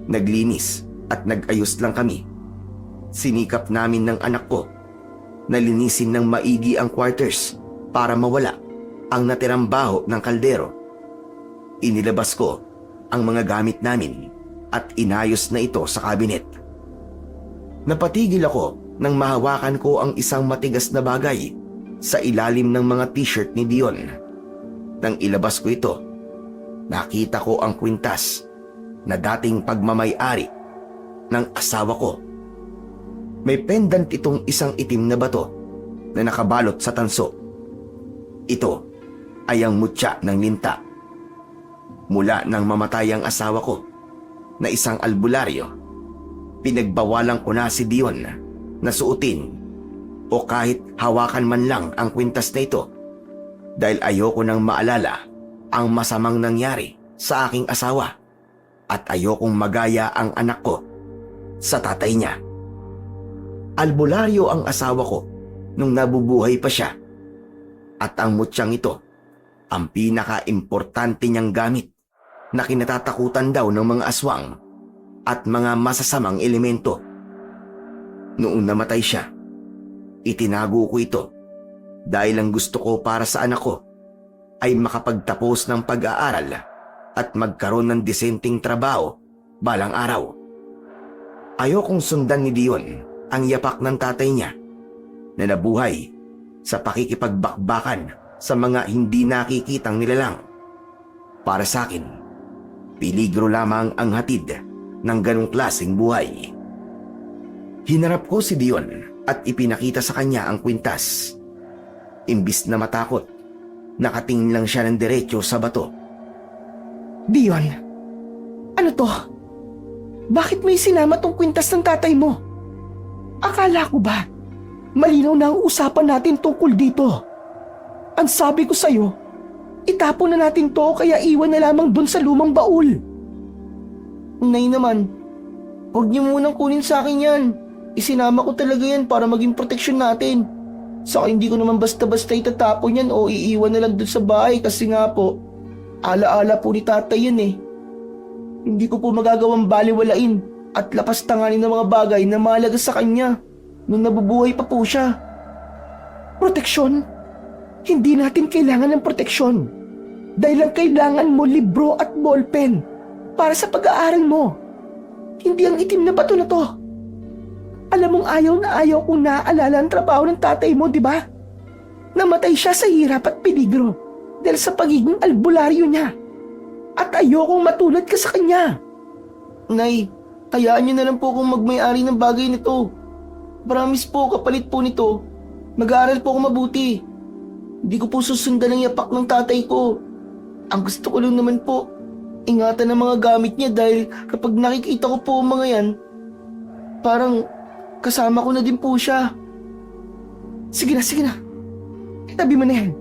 Naglinis at nag-ayos lang kami. Sinikap namin ng anak ko na linisin ng maigi ang quarters para mawala ang natirang baho ng kaldero. Inilabas ko ang mga gamit namin at inayos na ito sa kabinet. Napatigil ako nang mahawakan ko ang isang matigas na bagay sa ilalim ng mga t-shirt ni Dion. Nang ilabas ko ito, nakita ko ang kwintas na dating pagmamay-ari ng asawa ko. May pendant itong isang itim na bato na nakabalot sa tanso. Ito ay ang mutya ng linta. Mula nang mamatay ang asawa ko na isang albularyo, pinagbawalan ko na si Dion na suotin o kahit hawakan man lang ang kwintas na ito dahil ayoko nang maalala ang masamang nangyari sa aking asawa at ayokong magaya ang anak ko sa tatay niya. Albularyo ang asawa ko nung nabubuhay pa siya at ang mutyang ito ang pinaka-importante niyang gamit na kinatatakutan daw ng mga aswang at mga masasamang elemento. Noong namatay siya, itinago ko ito dahil ang gusto ko para sa anak ko ay makapagtapos ng pag-aaral at magkaroon ng disenteng trabaho balang araw. Ayokong sundan ni Dion ang yapak ng tatay niya na nabuhay sa pakikipagbakbakan sa mga hindi nakikitang nilalang. Para sa akin, peligro lamang ang hatid ng ganong klaseng buhay. Hinarap ko si Dion at ipinakita sa kanya ang kwintas. Imbis na matakot, nakatingin lang siya ng diretso sa bato. Dion, ano to? Bakit may sinama tong kwintas ng tatay mo? Akala ko ba malinaw na ang usapan natin tungkol dito? Ang sabi ko sa'yo, itapon na natin to kaya iwan na lamang dun sa lumang baul. Nay naman, huwag niyo munang kunin sa akin yan. Isinama ko talaga yan para maging proteksyon natin. Saka hindi ko naman basta-basta itatapon yan o iiwan na lang dun sa bahay kasi nga po, ala-ala po ni tatay yan eh. Hindi ko po magagawang baliwalain at lapas tanganin ng mga bagay na mahalaga sa kanya nung nabubuhay pa po siya. Proteksyon? Hindi natin kailangan ng proteksyon. Dahil ang kailangan mo libro at ballpen para sa pag-aaral mo. Hindi ang itim na bato na to. Alam mong ayaw na ayaw kong naaalala ang trabaho ng tatay mo, di ba? Namatay siya sa hirap at peligro dahil sa pagiging albularyo niya. At ayokong matulad ka sa kanya. Nay, hayaan niyo na lang po kung magmay-ari ng bagay nito. Promise po, kapalit po nito, mag-aaral po ako mabuti. Hindi ko po susundan ang yapak ng tatay ko. Ang gusto ko lang naman po, ingatan ang mga gamit niya dahil kapag nakikita ko po ang mga yan, parang kasama ko na din po siya. Sige na. Itabi mo na yan.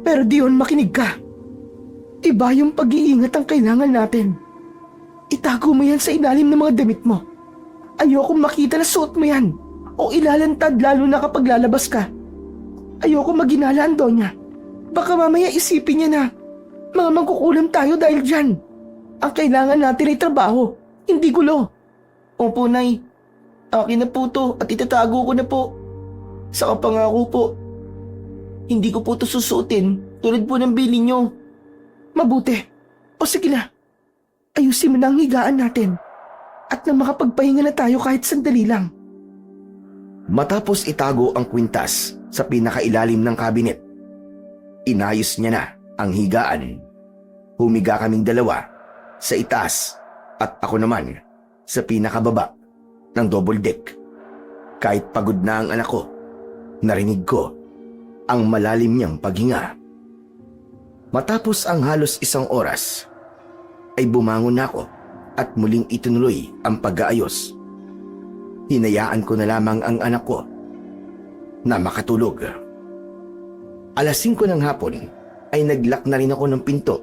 Pero Dion, makinig ka. Iba yung pag-iingat ang kailangan natin. Itago mo yan sa ilalim ng mga damit mo. Ayokong makita na suot mo yan o ilalantad lalo na kapag lalabas ka. Ayoko maginala ang donya. Baka mamaya isipin niya na mga mangkukulam tayo dahil dyan. Ang kailangan natin ay trabaho, hindi gulo. Opo, Nay. Akin na po to at itatago ko na po. Saka pangako po, hindi ko po to susuotin tulad po ng bili nyo. Mabuti. O sige na. Ayusin mo na ang higaan natin at na makapagpahinga na tayo kahit sandali lang. Matapos itago ang kwintas sa pinakailalim ng kabinet, inayos niya na ang higaan. Humiga kaming dalawa sa itaas at ako naman sa pinakababa ng double deck. Kahit pagod na ang anak ko, narinig ko ang malalim niyang paghinga. Matapos ang halos 1 oras, ay bumangon ako at muling itinuloy ang pag-aayos. Hinayaan ko na lamang ang anak ko na makatulog. 5:00 ng hapon ay naglock na rin ako ng pinto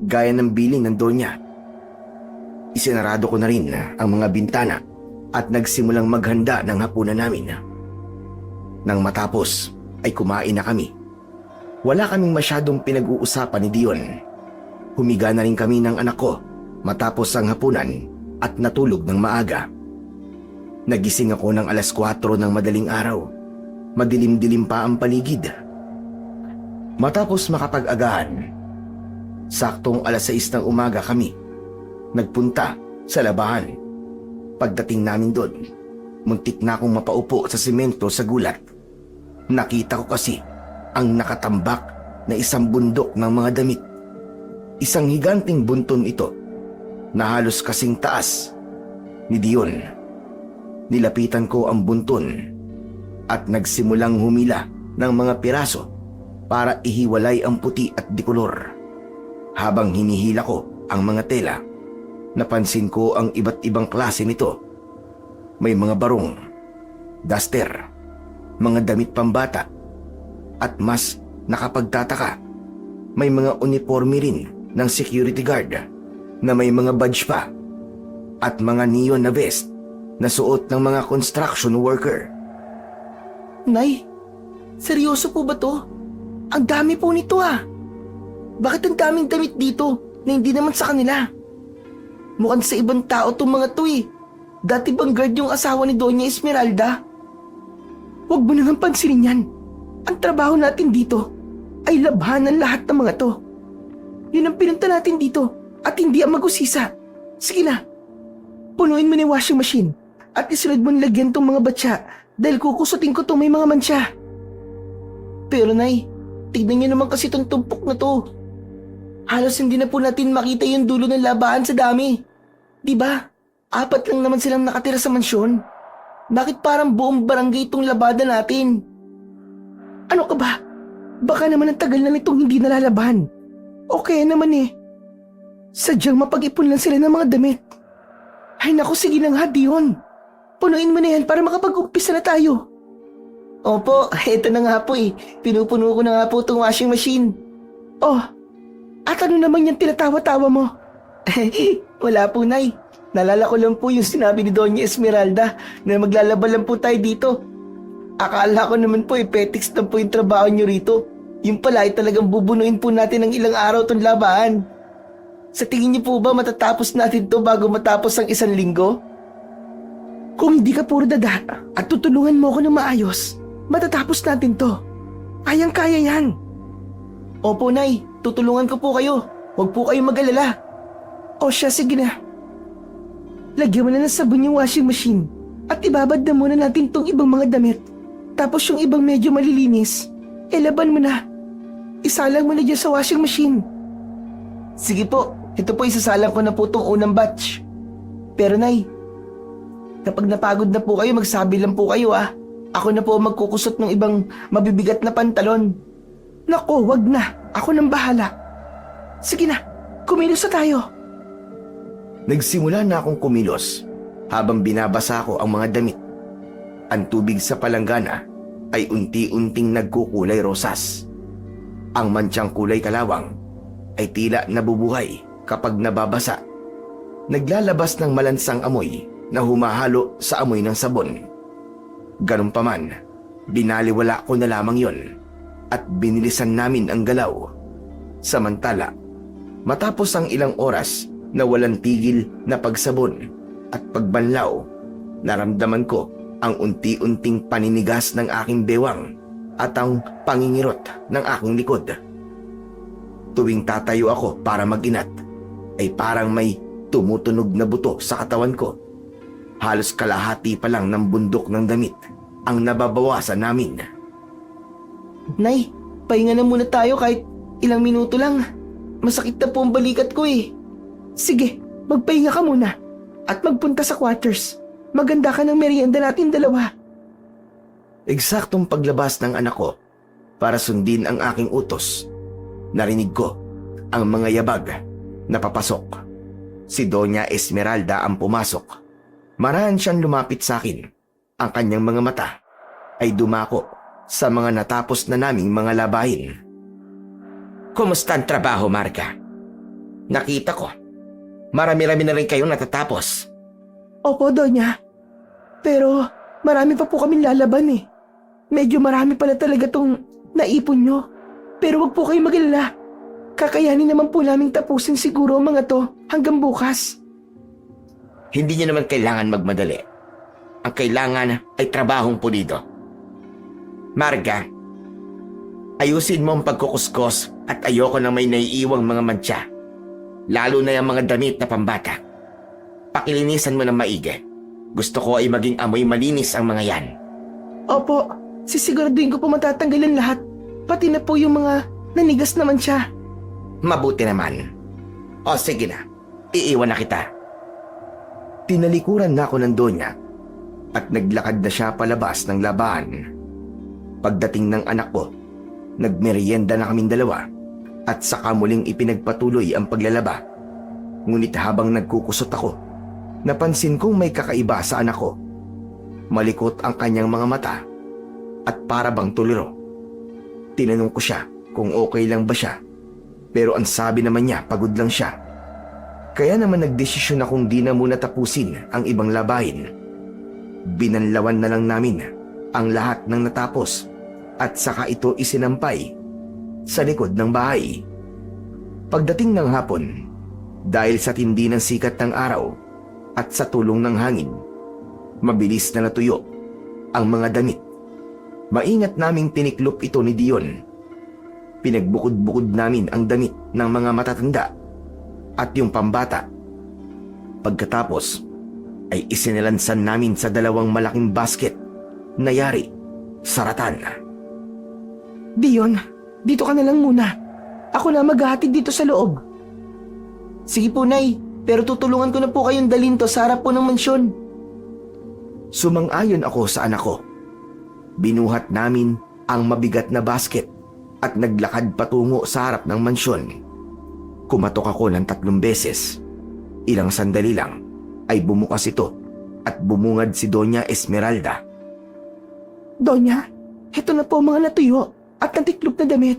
gaya ng bilin ng donya. Isinarado ko na rin ang mga bintana at nagsimulang maghanda ng hapunan namin. Nang matapos ay kumain na kami. Wala kaming masyadong pinag-uusapan ni Dion. Humiga na rin kami ng anak ko matapos ang hapunan at natulog ng maaga. Nagising ako ng alas 4 ng madaling araw. Madilim-dilim pa ang paligid. Matapos makapag-agahan, saktong alas 6 ng umaga kami nagpunta sa labahan. Pagdating namin doon, muntik na akong mapaupo sa simento sa gulat. Nakita ko kasi ang nakatambak na isang bundok ng mga damit. Isang higanting bunton ito na halos kasing taas ni Dion. Nilapitan ko ang bunton at nagsimulang humila ng mga piraso para ihiwalay ang puti at dikolor. Habang hinihila ko ang mga tela, napansin ko ang iba't ibang klase nito. May mga barong, duster, mga damit pambata, at mas nakapagtataka, may mga uniforme rin ng security guard na may mga badge pa at mga neon na vest na suot ng mga construction worker. Nay, seryoso po ba to? Ang dami po nito ah. Bakit ang daming damit dito na hindi naman sa kanila? Mukhang sa ibang tao tong mga to eh. Dati bang guard yung asawa ni Doña Esmeralda? Huwag mo nang pansinin yan. Ang trabaho natin dito ay labhanan lahat ng mga to. Yun ang pinunta natin dito at hindi ang mag-usisa. Sige na, punuin mo ni washing machine at isunod mo nilagyan tong mga batya dahil kukusutin ko to may mga mansya. Pero Nay, tignan niyo naman kasi tong tumpok na to. Halos hindi na po natin makita yung dulo ng labahan sa dami. Diba? 4 lang naman silang nakatira sa mansyon. Bakit parang buong barangay itong labada natin? Ano ka ba? Baka naman ang tagal na nitong hindi nalalaban. Okay naman eh. Sadyang mapag-ipon lang sila ng mga damit. Ay naku, sige na nga Dion. Punuin mo na yan para makapag-umpisa na tayo. Opo, eto na nga po eh. Pinupuno ko na nga po itong washing machine. Oh, at ano naman yung tinatawa-tawa mo? Wala po, Nay. Nalala ko lang po yung sinabi ni Doña Esmeralda na maglalaban lang po tayo dito. Akala ko naman po petiks lang po yung trabaho nyo rito. Yung pala ay talagang bubunuin po natin ng ilang araw tong labahan. Sa tingin niyo po ba matatapos natin to bago matapos ang 1 linggo? Kung hindi ka puro dada at tutulungan mo ako ng maayos, matatapos natin to. Kayang-kaya yan. Opo, Nay. Tutulungan ko po kayo. Huwag po kayong mag-alala. O siya, sige na. Lagyan mo na ng sabon yung washing machine at ibabad na muna natin tong ibang mga damit. Tapos yung ibang medyo malilinis, laban mo na. Isalang mo na dyan sa washing machine. Sige po, ito po isasalang ko na po tong unang batch. Pero Nay, kapag napagod na po kayo, magsabi lang po kayo ah. Ako na po magkukusot ng ibang mabibigat na pantalon. Nako, wag na. Ako nang bahala. Sige na, kumilos na tayo. Nagsimula na akong kumilos habang binabasa ko ang mga damit. Ang tubig sa palanggana ay unti-unting nagkukulay rosas. Ang mantsang kulay kalawang ay tila nabubuhay kapag nababasa. Naglalabas ng malansang amoy na humahalo sa amoy ng sabon. Ganun pa man, binaliwala ko na lamang yon at binilisan namin ang galaw. Samantala, matapos ang ilang oras na walang tigil na pagsabon at pagbanlaw, naramdaman ko ang unti-unting paninigas ng aking bewang at ang pangingirot ng aking likod. Tuwing tatayo ako para mag-inat, ay parang may tumutunog na buto sa katawan ko. Halos kalahati pa lang ng bundok ng damit ang nababawasan namin. Nay, pahinga na muna tayo kahit ilang minuto lang. Masakit na po ang balikat ko eh. Sige, magpahinga ka muna at magpunta sa quarters. Maganda ka ng merienda natin dalawa. Eksaktong paglabas ng anak ko para sundin ang aking utos, narinig ko ang mga yabag na papasok. Si Doña Esmeralda ang pumasok. Marahan siyang lumapit sa akin. Ang kanyang mga mata ay dumako sa mga natapos na naming mga labahin. Kumusta ang trabaho, Marga? Nakita ko, marami-rami na rin kayong natatapos. Opo, Donya. Pero marami pa po kaming lalaban eh. Medyo marami pala talaga tong naipon nyo. Pero wag po kayong mag-alala. Kakayanin naman po naming tapusin siguro ang mga to hanggang bukas. Hindi niyo naman kailangan magmadali. Ang kailangan ay trabahong pulido. Marga, ayusin mo ang pagkukuskos at ayoko na may naiiwang mga mantsa. Lalo na yung mga damit na pambata. Pakilinisan mo ng maigi. Gusto ko ay maging amoy malinis ang mga yan. Opo, sisiguraduhin ko po matatanggalan lahat. Pati na po yung mga nanigas naman siya. Mabuti naman. O sige na, iiwan na kita. Tinalikuran na ako ng Donya at naglakad na siya palabas ng labahan. Pagdating ng anak ko, nagmerienda na kaming dalawa at saka muling ipinagpatuloy ang paglalaba. Ngunit habang nagkukusot ako, napansin kong may kakaiba sa anak ko. Malikot ang kanyang mga mata at para bang tuliro. Tinanong ko siya kung okay lang ba siya, pero ang sabi naman niya pagod lang siya. Kaya naman nagdesisyon akong di na muna tapusin ang ibang labahin. Binanlawan na lang namin ang lahat ng natapos at saka ito isinampay sa likod ng bahay. Pagdating ng hapon, dahil sa tindi ng sikat ng araw at sa tulong ng hangin, mabilis na natuyo ang mga damit. Maingat naming tiniklop ito ni Dion. Pinagbukod-bukod namin ang damit ng mga matatanda at yung pambata. Pagkatapos ay isinilansan namin sa dalawang malaking basket na yari sa ratan. Dion, dito ka na lang muna. Ako na maghahatid dito sa loob. Sige po, Nay. Pero tutulungan ko na po kayong dalhin to sa harap po ng mansyon. Sumang-ayon ako sa anak ko. Binuhat namin ang mabigat na basket at naglakad patungo sa harap ng mansyon. Kumatok ako ng 3 beses. Ilang sandali lang ay bumukas ito at bumungad si Doña Esmeralda. Donya, heto na po ang mga natuyo at natiklop na damit.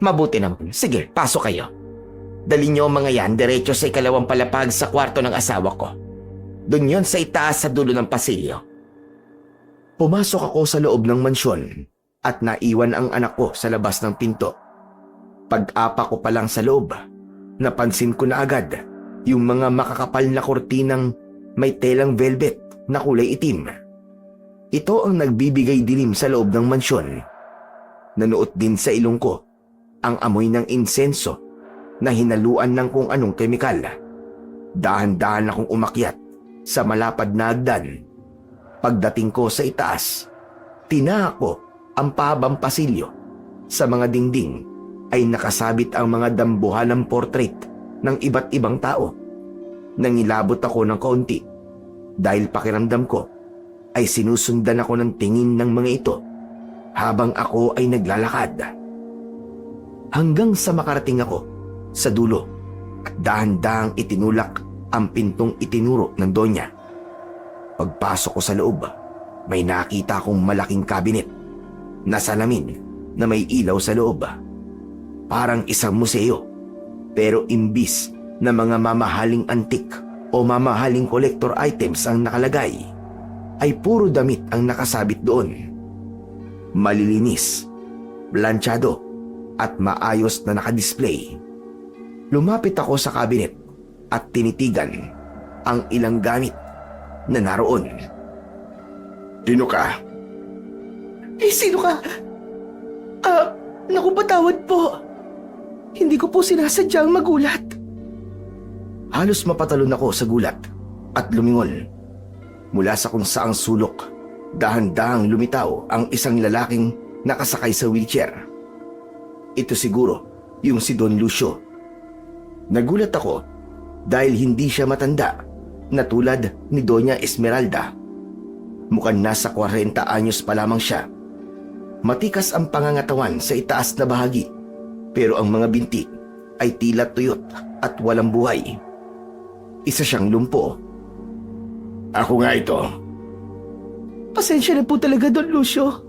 Mabuti naman. Sige, pasok kayo. Dali niyo ang mga yan diretso sa ikalawang palapag sa kwarto ng asawa ko. Doon yon sa itaas sa dulo ng pasilyo. Pumasok ako sa loob ng mansyon at naiwan ang anak ko sa labas ng pinto. Pag-apa ko pa lang sa loob, napansin ko na agad yung mga makakapal na kortinang may telang velvet na kulay itim. Ito ang nagbibigay dilim sa loob ng mansyon. Nanuot din sa ilong ko ang amoy ng insenso na hinaluan ng kung anong kemikal. Dahan-dahan akong umakyat sa malapad na hagdan. Pagdating ko sa itaas, tinahak ko ang pahabang pasilyo. Sa mga dingding ay nakasabit ang mga dambuhalang portrait ng iba't ibang tao. Nangilabot ako ng kaunti dahil pakiramdam ko ay sinusundan ako ng tingin ng mga ito habang ako ay naglalakad. Hanggang sa makarating ako sa dulo at dahan-dahang itinulak ang pintong itinuro ng Donya. Pagpasok ko sa loob, may nakita akong malaking kabinet na salamin na may ilaw sa loob. Parang isang museo, pero imbis na mga mamahaling antik o mamahaling collector items ang nakalagay, ay puro damit ang nakasabit doon. Malilinis, planchado at maayos na nakadisplay. Lumapit ako sa kabinet at tinitigan ang ilang gamit na naroon. Sino ka? Sino ka? Naku, patawad po. Hindi ko po sinasadyang magulat. Halos mapatalon ako sa gulat at lumingon. Mula sa kung saang sulok, dahan-dahang lumitaw ang isang lalaking nakasakay sa wheelchair. Ito siguro yung si Don Lucio. Nagulat ako dahil hindi siya matanda na tulad ni Doña Esmeralda. Mukhang nasa 40 anyos pa lamang siya. Matikas ang pangangatawan sa itaas na bahagi, pero ang mga binti ay tila tuyot at walang buhay. Isa siyang lumpo. Ako nga ito. Pasensya na po talaga, Don Lucio.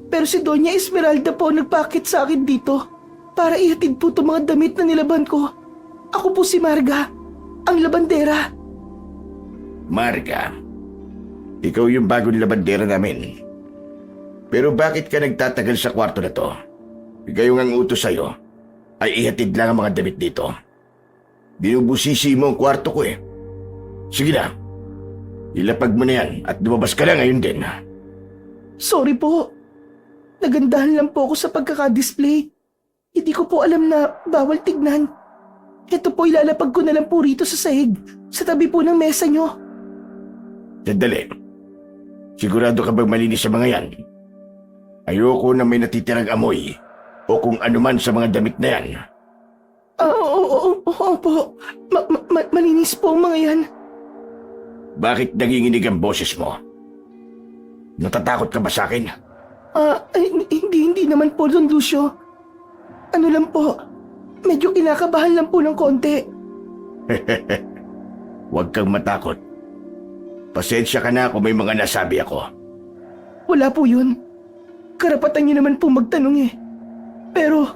Pero si Doña Esmeralda po nagpakit sa akin dito para ihatid po itong mga damit na nilaban ko. Ako po si Marga, ang labandera. Marga, ikaw yung bagong labandera namin. Pero bakit ka nagtatagal sa kwarto na to? Gayong ang utos sa'yo ay ihatid lang ang mga damit dito. Binubusisi mo ang kwarto ko eh. Sige na, ilapag mo na yan at lumabas ka na ngayon din. Sorry po. Nagandahan lang po ako sa pagkaka-display. Hindi ko po alam na bawal tignan. Ito po ilalapag ko na lang po rito sa sahig, sa tabi po ng mesa nyo. Sandali. Sigurado ka bang malinis sa mga yan? Ayoko na may natitirang amoy o kung anuman sa mga damit na yan. Oo po. Malinis po ang mga yan. Bakit nanginginig ang boses mo? Natatakot ka ba sa akin? Hindi naman po, Don Lucio. Ano lang po, medyo kinakabahan lang po ng konti. Huwag kang matakot. Pasensya ka na kung may mga nasabi ako. Wala po yun. Karapatan niyo naman po magtanong eh. Pero,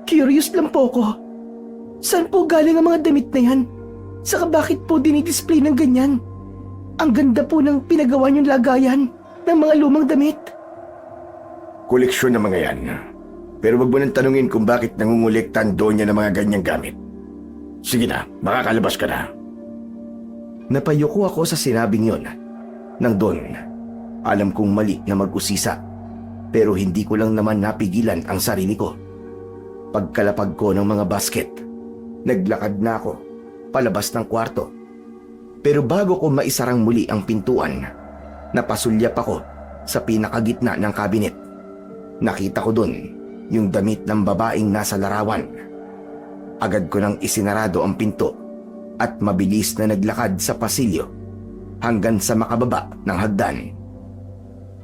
curious lang po ko. Saan po galing ang mga damit na yan? Saka bakit po dinidisplay ng ganyan? Ang ganda po ng pinagawa niyong lagayan ng mga lumang damit. Koleksyon ng mga yan. Pero wag mo nang tanungin kung bakit nangungulekta ang donya ng mga ganyang gamit. Sige na, makakalabas ka na. Napayuko ako sa sinabing yon. Nang doon, alam kong mali na mag-usisa. Pero hindi ko lang naman napigilan ang sarili ko. Pagkalapag ko ng mga basket, naglakad na ako palabas ng kwarto. Pero bago ko maisarang muli ang pintuan, napasulyap ako sa pinakagitna ng kabinet. Nakita ko doon yung damit ng babaeng nasa larawan. Agad ko nang isinarado ang pinto at mabilis na naglakad sa pasilyo hanggang sa makababa ng hagdan.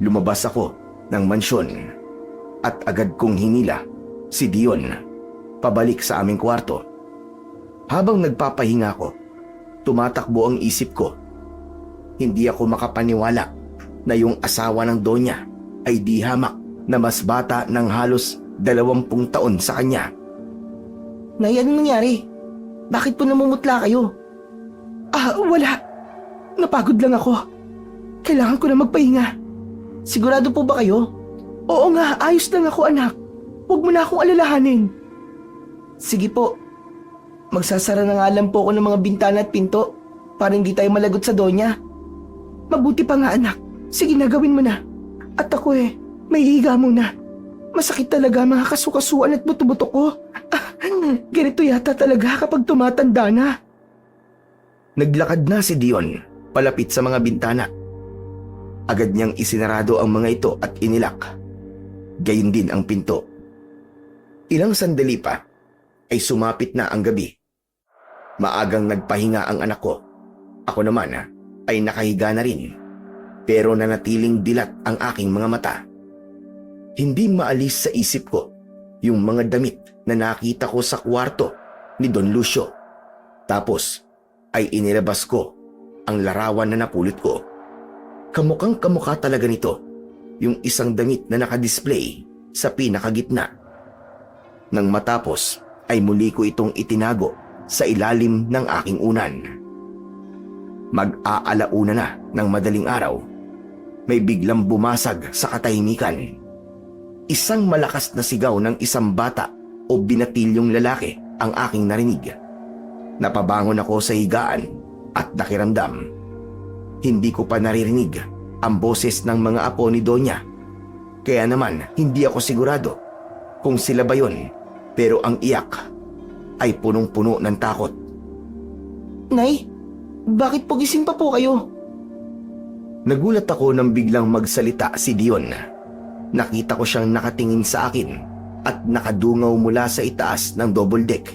Lumabas ako ng mansyon at agad kong hinila si Dion pabalik sa aming kwarto. Habang nagpapahinga ko, tumatakbo ang isip ko. Hindi ako makapaniwala na yung asawa ng Donya ay di hamak na mas bata ng halos 20 taon sa kanya. Nay, anong nangyari? Bakit po namumutla kayo? Wala. Napagod lang ako. Kailangan ko na magpahinga. Sigurado po ba kayo? Oo nga, ayos lang ako anak. Huwag mo na akong alalahanin. Sige po. Magsasara na nga lang po ako ng mga bintana at pinto para hindi tayo malagot sa Donya. Mabuti pa nga anak. Sige na, gawin mo na. At ako may higa muna. Masakit talaga mga kasukasuan at buto-buto ko. Ganito yata talaga kapag tumatanda na. Naglakad na si Dion palapit sa mga bintana. Agad niyang isinarado ang mga ito at inilak. Gayun din ang pinto. Ilang sandali pa ay sumapit na ang gabi. Maagang nagpahinga ang anak ko. Ako naman ay nakahiga na rin. Pero nanatiling dilat ang aking mga mata. Hindi maalis sa isip ko yung mga damit na nakita ko sa kwarto ni Don Lucio. Tapos ay inilabas ko ang larawan na napulot ko. Kamukhang kamukha talaga nito yung isang damit na nakadisplay sa pinakagitna. Nang matapos ay muli ko itong itinago sa ilalim ng aking unan. Mag-aalauna na ng madaling araw. May biglang bumasag sa katahimikan. Isang malakas na sigaw ng isang bata o binatilyong lalaki ang aking narinig. Napabangon ako sa higaan at nakiramdam. Hindi ko pa naririnig ang boses ng mga apo ni Donya. Kaya naman hindi ako sigurado kung sila ba yun, pero ang iyak ay punong-puno ng takot. Nay, bakit po gising pa po kayo? Nagulat ako nang biglang magsalita si Dion. Nakita ko siyang nakatingin sa akin at nakadungaw mula sa itaas ng double deck.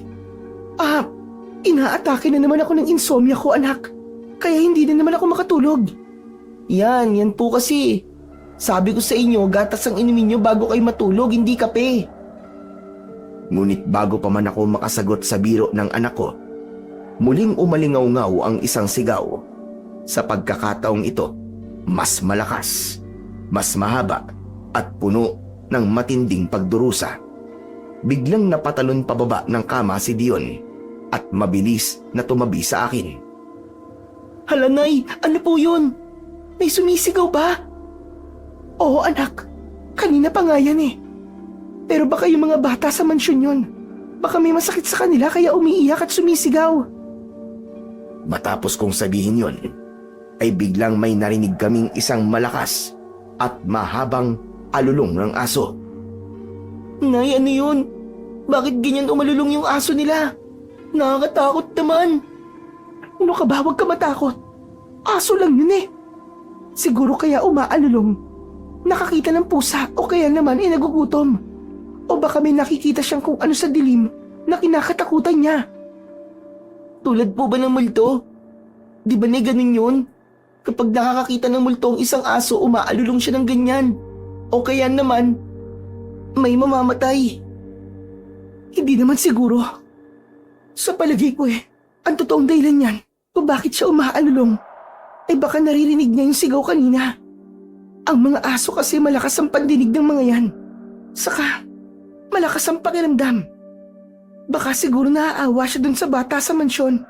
Inaatake na naman ako ng insomnia ko anak. Kaya hindi na naman ako makatulog. Yan po kasi. Sabi ko sa inyo, gatas ang inumin nyo bago kayo matulog, hindi kape. Ngunit bago pa man ako makasagot sa biro ng anak ko, muling umalingaw-ngaw ang isang sigaw. Sa pagkakataong ito, mas malakas, mas mahaba at puno ng matinding pagdurusa. Biglang napatalon pababa ng kama si Dion at mabilis na tumabi sa akin. Hala Nay, ano po yun? May sumisigaw ba? Oo anak, Kanina pa nga yan eh. Pero baka yung mga bata sa mansyon yun. Baka may masakit sa kanila kaya umiiyak at sumisigaw. Matapos kong sabihin yon, ay biglang may narinig kaming isang malakas at mahabang alulong ng aso. Nay, ano yun? Bakit ganyan umalulong yung aso nila? Nakakatakot naman. Ano ka ba? Huwag ka matakot. Aso lang yun eh. Siguro kaya umaalulong. Nakakita ng pusa o kaya naman nagugutom. O baka may nakikita siyang kung ano sa dilim na kinakatakutan niya. Tulad po ba ng multo? Di ba ganun yun? Kapag nakakakita ng multo ang isang aso, umaalulong siya ng ganyan. O kaya naman, may mamamatay. Hindi naman siguro. Sa palagay ko ang totoong dahilan niyan kung bakit siya umaalulong ay baka naririnig niya yung sigaw kanina. Ang mga aso kasi malakas ang pandinig ng mga yan. Saka, malakas ang pakiramdam. Baka siguro naaawa siya dun sa bata sa mansyon.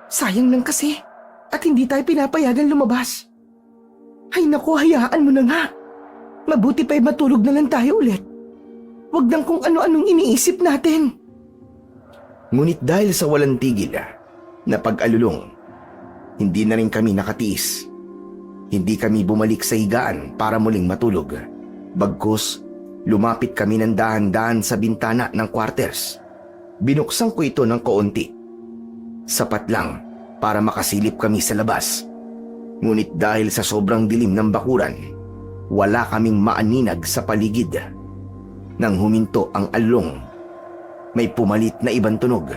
Sayang lang kasi at hindi tayo pinapayagan lumabas. Ay naku, hayaan mo na nga. Mabuti pa'y matulog na lang tayo ulit. Huwag nang kung ano-anong iniisip natin. Ngunit dahil sa walang tigil na pag-alulong, hindi na rin kami nakatiis. Hindi kami bumalik sa higaan para muling matulog. Bagkus, lumapit kami ng dahan-dahan sa bintana ng quarters. Binuksan ko ito ng kaunti. Sapat lang para makasilip kami sa labas. Ngunit dahil sa sobrang dilim ng bakuran, wala kaming maaninag sa paligid. Nang huminto ang alulong, may pumalit na ibang tunog.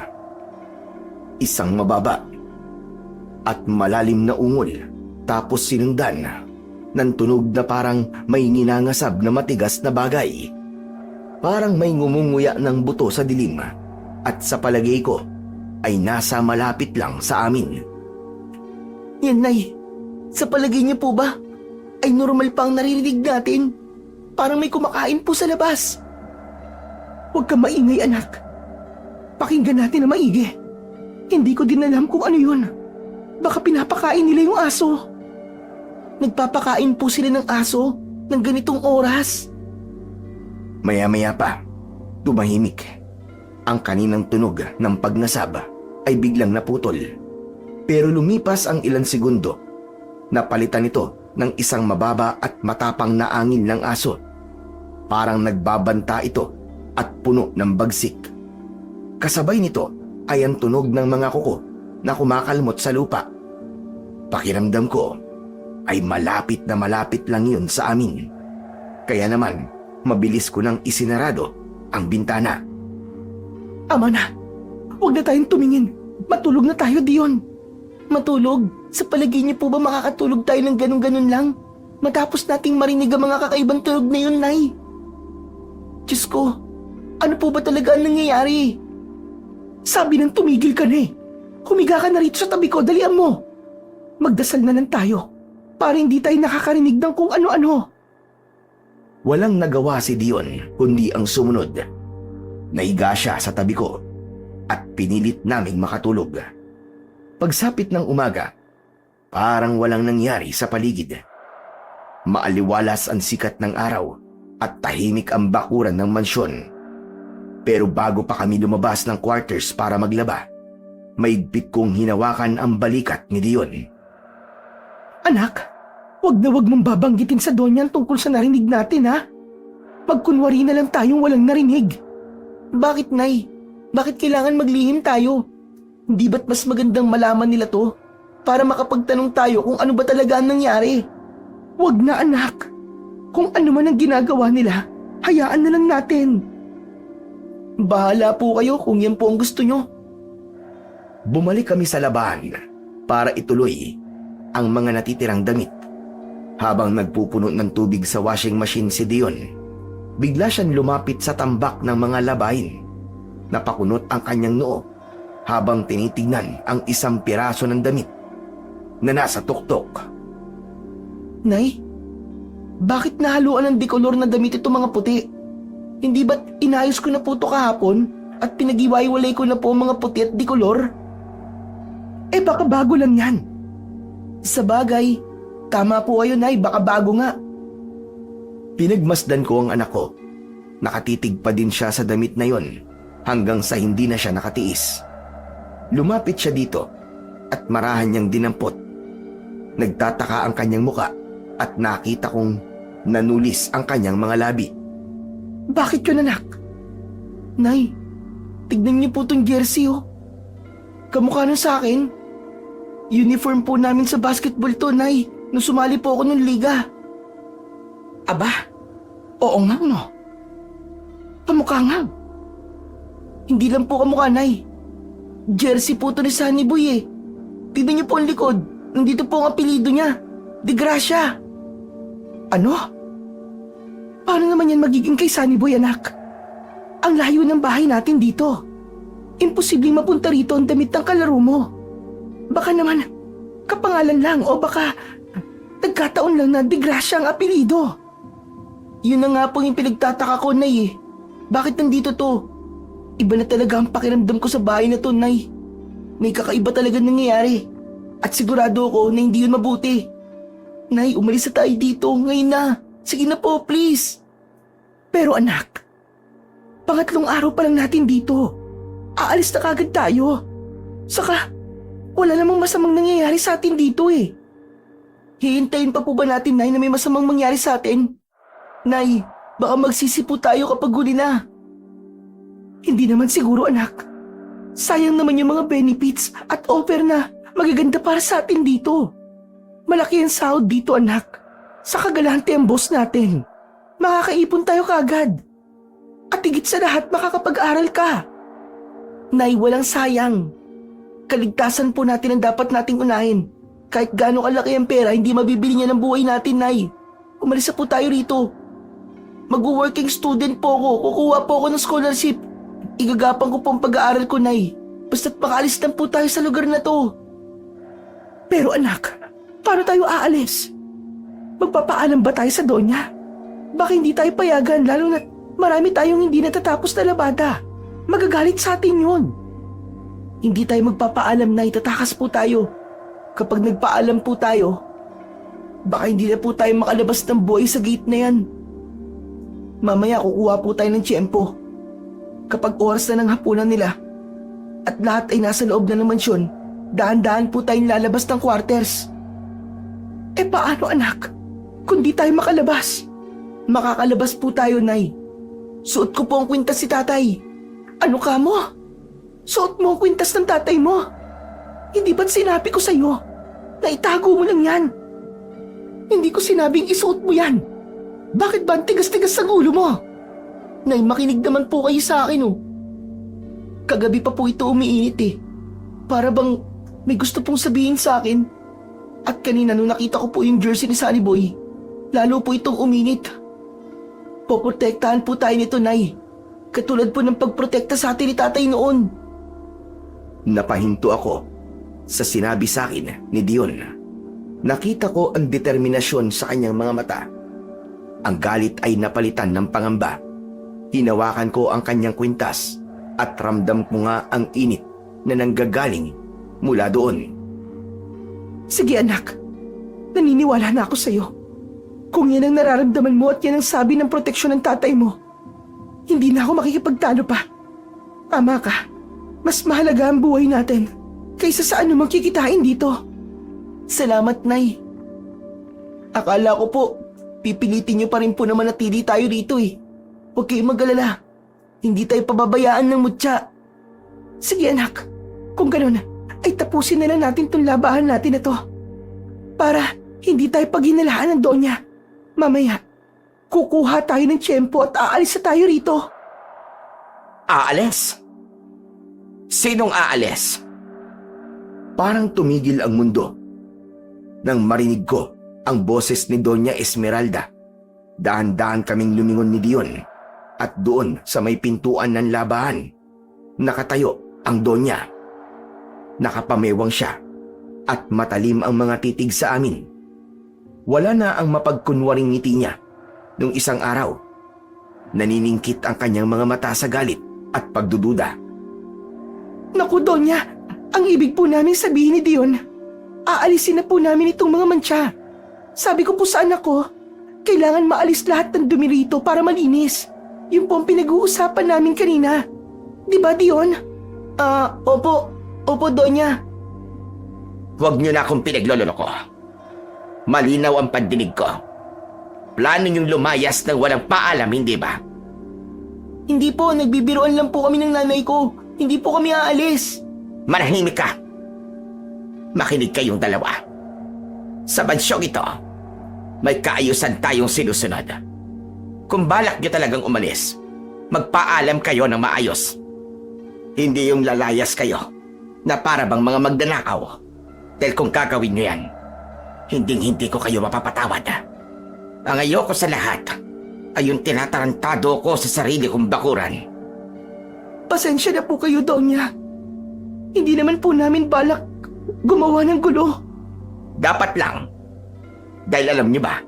Isang mababa at malalim na ungol, tapos sinundan ng tunog na parang may ninangasab na matigas na bagay. Parang may ngumunguya ng buto sa dilim at sa palagay ko ay nasa malapit lang sa amin. Yan, Nay. Sa palagay niyo po ba ay normal pa ang naririnig natin? Parang may kumakain po sa labas. Huwag ka maingay, anak. Pakinggan natin na maigi. Hindi ko din alam kung ano yun. Baka pinapakain nila yung aso. Nagpapakain po sila ng aso ng ganitong oras. Maya-maya pa, tumahimik. Ang kaninang tunog ng pagnasab ay biglang naputol. Pero lumipas ang ilang segundo, napalitan ito ng isang mababa at matapang na angin ng aso. Parang nagbabanta ito at puno ng bagsik. Kasabay nito ay ang tunog ng mga kuko na kumakalmot sa lupa. Pakiramdam ko ay malapit na malapit lang yun sa amin. Kaya naman, mabilis ko nang isinarado ang bintana. Ama na, huwag na tayong tumingin. Matulog na tayo, Dion. Matulog? Sa palagay niyo po ba makakatulog tayo ng ganun-ganun lang? Matapos nating marinig ang mga kakaibang tunog na yun, Nay. Diyos ko, ano po ba talaga ang nangyayari? Sabi nang tumigil ka na eh. Humiga ka na rito sa tabi ko, dalian mo. Magdasal na lang tayo para hindi tayo nakakarinig ng kung ano-ano. Walang nagawa si Dion kundi ang sumunod. Naiga siya sa tabi ko at pinilit naming makatulog. Pagsapit ng umaga, parang walang nangyari sa paligid. Maaliwalas ang sikat ng araw at tahimik ang bakuran ng mansyon. Pero bago pa kami lumabas ng quarters para maglaba, maigpit kong hinawakan ang balikat ni Dion. Anak, wag na wag mong babanggitin sa Donya tungkol sa narinig natin, ha? Magkunwari na lang tayong walang narinig. Bakit, Nay? Bakit kailangan maglihim tayo? Hindi ba't mas magandang malaman nila to para makapagtanong tayo kung ano ba talaga ang nangyari? Wag na, anak. Kung ano man ang ginagawa nila, hayaan na lang natin. Bahala po kayo kung yan po ang gusto nyo. Bumalik kami sa labahan para ituloy ang mga natitirang damit. Habang nagpupuno ng tubig sa washing machine si Dion, bigla siyang lumapit sa tambak ng mga labahin. Napakunot ang kanyang noo habang tinitignan ang isang piraso ng damit na nasa tuktok. Nay, bakit nahaluan ng dekolor na damit itong mga puti? Hindi ba't inayos ko na po ito kahapon at pinag-iwaiwalay ko na po ang mga puti at dekolor? Eh baka bago lang yan. Sa bagay, tama po kayo, Nay, baka bago nga. Pinagmasdan ko ang anak ko. Nakatitig pa din siya sa damit na yon hanggang sa hindi na siya nakatiis. Lumapit siya dito at marahan niyang dinampot. Nagtataka ang kanyang muka at nakita kong nanulis ang kanyang mga labi. Bakit yun, anak? Nay, tignan niyo po tong jersey, oh. Kamukha nun sa akin. Uniform po namin sa basketball to, Nay, nung sumali po ako ng liga. Aba, oo nga, no? Kamukha nga. Hindi lang po kamukha, Nay. Jersey po to ni Sunny Boy, eh. Tignan niyo po ang likod. Nandito po ang apelido niya. De Gracia. Ano? Paano naman yan magiging kay Sunny Boy, anak? Ang layo ng bahay natin dito. Imposibleng mapunta rito ang damit ng kalaro mo. Baka naman, kapangalan lang o baka nagkataon lang na De Gracia ang apelido. Yun na nga po yung pinagtataka ko, Nay, eh. Bakit nandito to? Iba na talaga ang pakiramdam ko sa bahay na to, Nay. May kakaiba talaga nangyayari. At sigurado ako na hindi yun mabuti. Nay, umalis na tayo dito ngayon na. Sige na po, please. Pero anak, pangatlong araw pa lang natin dito. Aalis na kagad tayo. Saka, wala namang masamang nangyayari sa atin dito eh. Hihintayin pa po ba natin, Nay, na may masamang mangyari sa atin? Nay, baka magsisi po tayo kapag huli na. Hindi naman siguro, anak. Sayang naman yung mga benefits at offer na magaganda para sa atin dito. Malaki ang sahod dito, anak. Sa kagalante ang boss natin. Makakaipon tayo kagad. At higit sa lahat, makakapag-aral ka. Nay, walang sayang. Kaligtasan po natin ang dapat nating unahin. Kahit gaano kalaki ang pera, hindi mabibili niya ng buhay natin, Nay. Umalis na po tayo rito. Mag-working student po ako. Kukuha po ako ng scholarship. Igagapang ko po ang pag-aaral ko, Nay. Basta't makaalis lang po tayo sa lugar na to. Pero anak, paano tayo aalis? Magpapaalam ba tayo sa Donya? Baka hindi tayo payagan, lalo na marami tayong hindi natatapos na labada. Magagalit sa atin yun. Hindi tayo magpapaalam, na itatakas po tayo. Kapag nagpaalam po tayo, baka hindi na po tayo makalabas ng buhay sa gate na yan. Mamaya kukuha po tayo ng tiyempo. Kapag oras na ng hapunan nila at lahat ay nasa loob na ng mansyon, dahan-dahan po tayong lalabas ng quarters. Eh paano, anak? Kung di tayo makalabas? Makakalabas po tayo, Nay. Suot ko po ang kwintas si tatay. Ano ka mo? Suot mo ang kwintas ng tatay mo. Hindi ba't sinabi ko sa'yo na itago mo lang yan? Hindi ko sinabing isuot mo yan. Bakit ba ang tigas-tigas sa ulo mo? Nay, makinig naman po kayo sa akin, oh. Kagabi pa po ito umiinit, eh. Para bang may gusto pong sabihin sa akin. At kanina nung nakita ko po yung jersey ni Sunny Boy, lalo po itong uminit. Poprotektahan po tayo nito, Nay. Katulad po ng pagprotekta sa atin ni tatay noon. Napahinto ako sa sinabi sa akin ni Dion. Nakita ko ang determinasyon sa kanyang mga mata. Ang galit ay napalitan ng pangamba. Hinawakan ko ang kanyang kwintas at ramdam ko nga ang init na nanggagaling mula doon. Sige, anak. Naniniwala na ako sa'yo. Kung yan ang nararamdaman mo at yan ang sabi ng proteksyon ng tatay mo, hindi na ako makikipagtalo pa. Tama ka. Mas mahalaga ang buhay natin kaysa sa anumang kikitain dito. Salamat, Nay. Akala ko po, pipilitin niyo pa rin po na manatili tayo rito, eh. Huwag kayong mag-alala. Hindi tayo pababayaan ng mutya. Sige, anak. Kung ganun, ay tapusin na lang natin itong labahan natin na to. Para hindi tayo paghinalaan ng Donya. Mamaya, kukuha tayo ng tiyempo at aalis na tayo rito. Aalis? Sinong aalis? Parang tumigil ang mundo nang marinig ko ang boses ni Doña Esmeralda. Dahan-dahan kaming lumingon ni Dion at doon sa may pintuan ng labahan, nakatayo ang Donya. Nakapamewang siya at matalim ang mga titig sa amin. Wala na ang mapagkunwaring ngiti niya nung isang araw. Naniningkit ang kanyang mga mata sa galit at pagdududa. Naku, Donya, ang ibig po namin sabihin ni Dion, aalisin na po namin itong mga mantsa. Sabi ko po sa anak ko, Kailangan maalis lahat ng dumi rito para malinis. Yun po ang pinag-uusapan namin kanina. Di ba, Dion? Opo. Opo, Donya. Huwag niyo na akong pinagloloko. Malinaw ang pandinig ko. Plano niyong lumayas nang walang paalam, hindi ba? Hindi po, nagbibiruan lang po kami ng nanay ko. Hindi po kami aalis. Manahimik ka. Makinig kayong dalawa. Sa bansyong ito, may kaayusan tayong sinusunod. Kung balak niyo talagang umalis, magpaalam kayo ng maayos. Hindi yung lalayas kayo na para bang mga magdanakaw. Dahil kung gagawin niyo yan, hindi ko kayo mapapatawad. Ang ayoko sa lahat ay yung tinatarantado ko sa sarili kong bakuran. Pasensya na po kayo, Donya. Hindi naman po namin balak gumawa ng gulo. Dapat lang. Dahil alam niyo ba,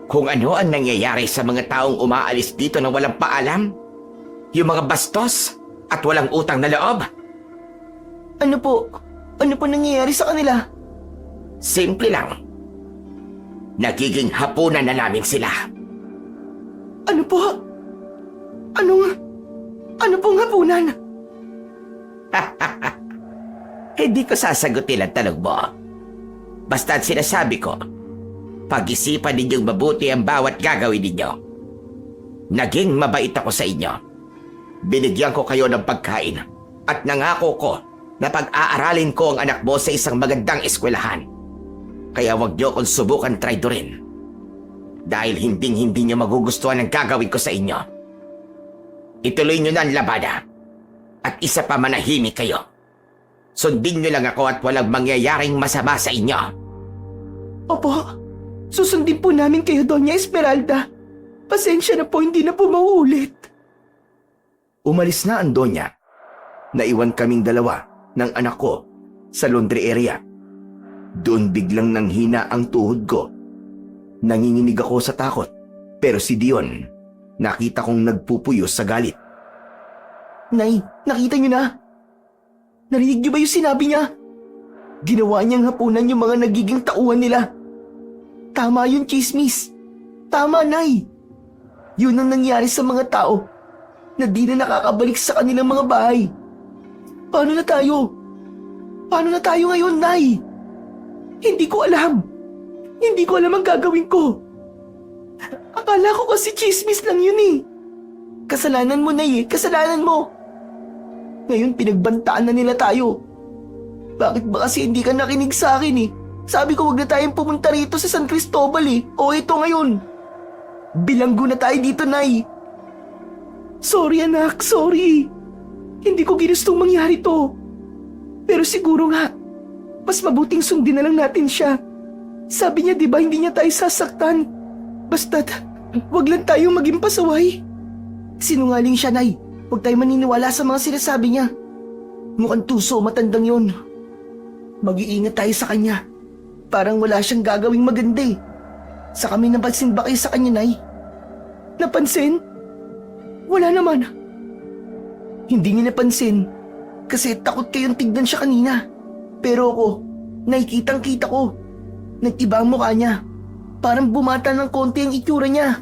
kung ano ang nangyayari sa mga taong umaalis dito na walang paalam? Yung mga bastos at walang utang na loob? Ano po? Ano po nangyayari sa kanila? Simple lang. Nagiging hapunan na namin sila. Ano po? Ano pong hapunan? Hindi ko sasagutin ang tanong mo. Basta't sinasabi ko, pag-isipan ninyong mabuti ang bawat gagawin ninyo. Naging mabait ako sa inyo. Binigyan ko kayo ng pagkain at nangako ko na pag-aaralin ko ang anak mo sa isang magandang eskwelahan. Kaya huwag niyo kong subukan traidorin. Dahil hindi niyo magugustuhan ang gagawin ko sa inyo. Ituloy niyo na ang labada. At isa pa, manahimik kayo. Sundin niyo lang ako at walang mangyayaring masama sa inyo. Opo, susundin po namin kayo, Doña Esmeralda. Pasensya na po, hindi na po mauulit. Umalis na ang Donya. Naiwan kaming dalawa ng anak ko sa laundry area. Doon biglang nanghina ang tuhod ko. Nanginginig ako sa takot, pero si Dion, nakita kong nagpupuyos sa galit. Nay, nakita niyo na? Narinig niyo ba yung sinabi niya? Ginawa niyang hapunan yung mga nagiging tauhan nila. Tama yung chismis. Tama, Nay. Yun ang nangyari sa mga tao na di na nakakabalik sa kanilang mga bahay. Paano na tayo? Paano na tayo ngayon, Nay? Hindi ko alam. Hindi ko alam ang gagawin ko. Akala ko kasi chismis lang yun eh. Kasalanan mo, Nay eh. Kasalanan mo. Ngayon pinagbantaan na nila tayo. Bakit ba kasi hindi ka nakinig sa akin eh? Sabi ko wag na tayong pumunta rito sa San Cristobal eh. O ito ngayon. Bilanggo na tayo dito, Nay. Sorry anak, sorry. Hindi ko ginustong mangyari to. Pero siguro nga, mas mabuting sundin na lang natin siya. Sabi niya di ba hindi niya tayo sasaktan. Basta't, wag lang tayong maging pasaway. Sinungaling siya, Nay. Huwag tayo maniniwala sa mga sinasabi niya. Mukhang tuso, matandang yun. Mag-iingat tayo sa kanya. Parang wala siyang gagawing maganda eh. Sa kami napansin ba kayo sa kanya, Nay? Napansin? Wala naman. Hindi niya napansin. Kasi takot kayong tignan siya kanina. Pero ako, nakikitang-kita ko. Nag-iba ang mukha niya. Parang bumata ng konti ang itsura niya.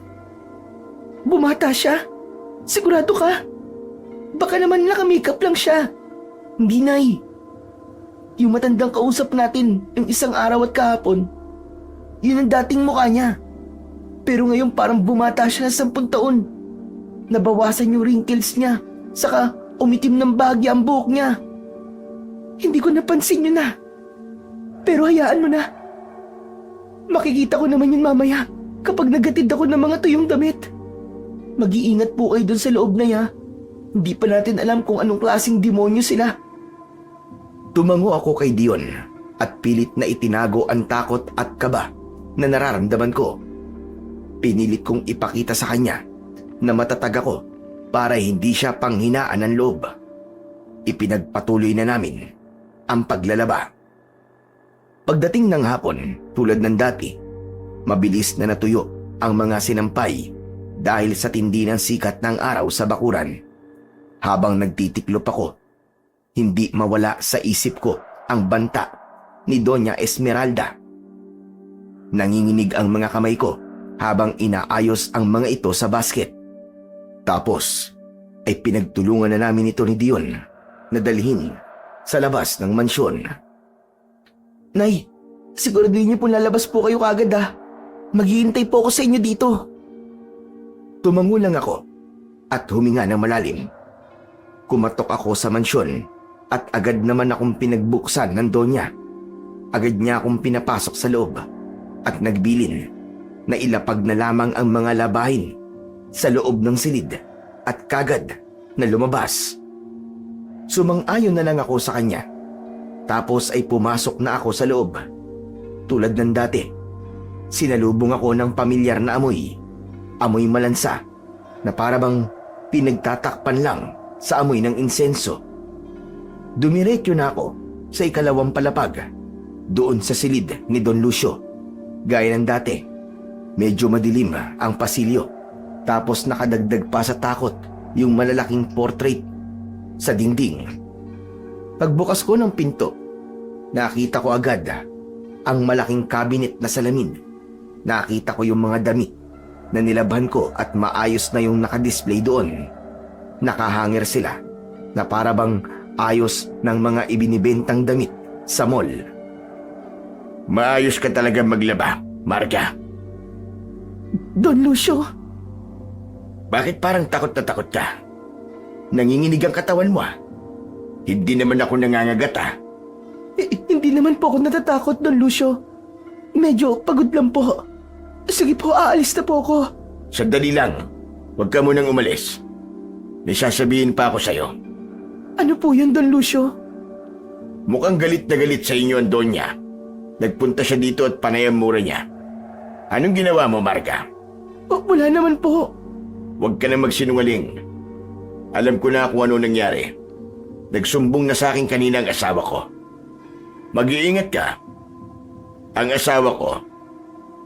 Bumata siya? Sigurado ka? Baka naman naka-makeup lang siya. Hindi, Nay. Yung matandang kausap natin yung isang araw at kahapon, yun ang dating mukha niya. Pero ngayon parang bumata siya ng 10 taon. Nabawasan yung wrinkles niya, saka umitim ng bahagya ang buhok niya. Hindi ko napansin yun na. Pero hayaan mo na. Makikita ko naman yun mamaya kapag nagatid ako ng mga tuyong damit. Mag-iingat po kayo dun sa loob na ya. Hindi pa natin alam kung anong klaseng demonyo sila. Tumango ako kay Dion at pilit na itinago ang takot at kaba na nararamdaman ko. Pinilit kong ipakita sa kanya na matatag ako para hindi siya panghinaan ng loob. Ipinagpatuloy na namin ang paglalaba. Pagdating ng hapon, tulad ng dati, mabilis na natuyo ang mga sinampay dahil sa tindi ng sikat ng araw sa bakuran. Habang nagtitiklop ako, hindi mawala sa isip ko ang banta ni Doña Esmeralda. Nanginginig ang mga kamay ko habang inaayos ang mga ito sa basket. Tapos ay pinagtulungan na namin ito ni Dion na dalhin sa labas ng mansyon. Nay, siguraduhin niyo po lalabas po kayo kagad ah. Maghihintay po ako sa inyo dito. Tumango lang ako at huminga ng malalim. Kumatok ako sa mansyon at agad naman akong pinagbuksan ng donya. Agad niya akong pinapasok sa loob at nagbilin na ilapag na lamang ang mga labahin sa loob ng silid at kagad na lumabas. Sumang-ayon na lang ako sa kanya. Tapos ay pumasok na ako sa loob. Tulad ng dati, sinalubong ako ng pamilyar na amoy. Amoy malansa na parabang pinagtatakpan lang sa amoy ng insenso. Dumiretso na ako sa ikalawang palapag doon sa silid ni Don Lucio. Gaya ng dati, medyo madilim ang pasilyo. Tapos nakadagdag pa sa takot yung malalaking portrait sa dingding. Pagbukas ko ng pinto, nakita ko agad ang malaking cabinet na salamin. Nakita ko yung mga damit na nilabhan ko at maayos na yung nakadisplay doon. Nakahanger sila na parabang ayos ng mga ibinibentang damit sa mall. Maayos ka talaga maglaba, Marga. Don Lucio, Bakit parang takot na takot ka? Nanginginig ang katawan mo ah. Hindi naman ako nangangagat ah. hindi naman po ako natatakot, Don Lucio. Medyo pagod lang po. Sige po, aalis na po ako. Sandali lang. Huwag ka munang umalis. May sasabihin pa ako sa'yo. Ano po yun, Don Lucio? Mukhang galit na galit sa inyo ang Donya. Nagpunta siya dito at panay ang mura niya. Anong ginawa mo, Marga? Wala naman po. Huwag ka na magsinungaling. Alam ko na kung ano nangyari. Nagsumbong na sa akin kanina ang asawa ko. Mag-iingat ka. Ang asawa ko,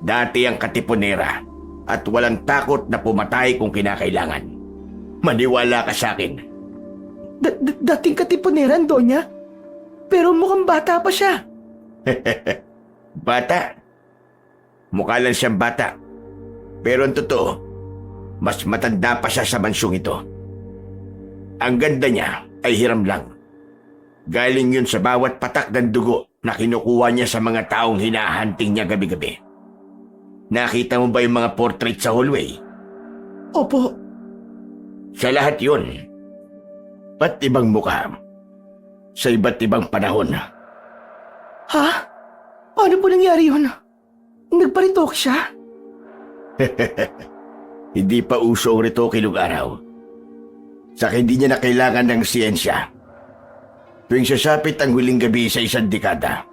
dati ang katipunera at walang takot na pumatay kung kinakailangan. Maniwala ka sa akin. Dating katipuneran, Donya. Pero mukhang bata pa siya. Bata? Mukha lang siyang bata. Pero ang totoo, mas matanda pa siya sa mansyong ito. Ang ganda niya ay hiram lang. Galing yun sa bawat patak ng dugo na kinukuha niya sa mga taong hinahanting niya gabi-gabi. Nakita mo ba yung mga portrait sa hallway? Opo. Sa lahat yun. Ba't ibang mukha? Sa iba't ibang panahon. Ha? Paano po nangyari yun? Nagparitok siya? Hindi pa uso ang retoke nung araw. Saka hindi niya na kailangan ng siyensya. Tuwing sasapit ang huling gabi sa isang dekada,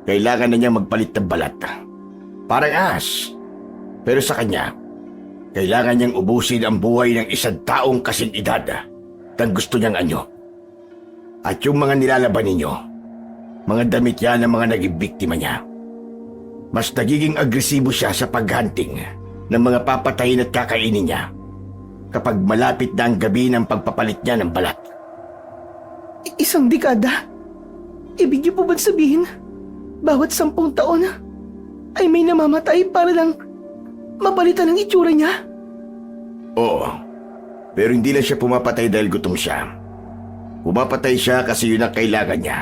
kailangan na niya magpalit ng balat. Parang ahas. Pero sa kanya, kailangan niyang ubusin ang buhay ng isang taong kasing edad ng gusto niyang anyo. At yung mga nilalaban ninyo, mga damit yan ng mga naging biktima niya. Mas nagiging agresibo siya sa paghunting ng mga papatayin at kakainin niya kapag malapit na ang gabi ng pagpapalit niya ng balat. Isang dekada? Ibig niyo po ba sabihin, bawat 10 taon ay may namamatay para lang mapalitan ang itsura niya? Oo, pero hindi lang siya pumapatay dahil gutom siya. Pumapatay siya kasi yun ang kailangan niya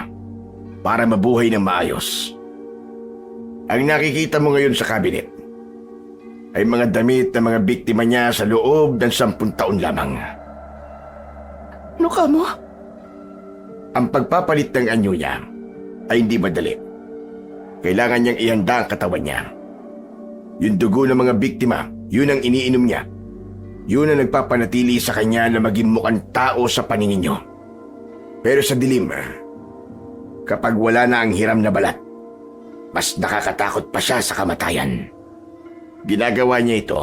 para mabuhay ng maayos. Ang nakikita mo ngayon sa kabinet ay mga damit ng mga biktima niya sa loob ng 10 taon lamang. Ano ka mo? Ang pagpapalit ng anyo niya ay hindi madali. Kailangan niyang ihanda ang katawan niya. Yung dugo ng mga biktima, yun ang iniinom niya. Yun ang nagpapanatili sa kanya na maging mukhang tao sa paningin niyo. Pero sa dilim, kapag wala na ang hiram na balat, mas nakakatakot pa siya sa kamatayan. Ginagawa niya ito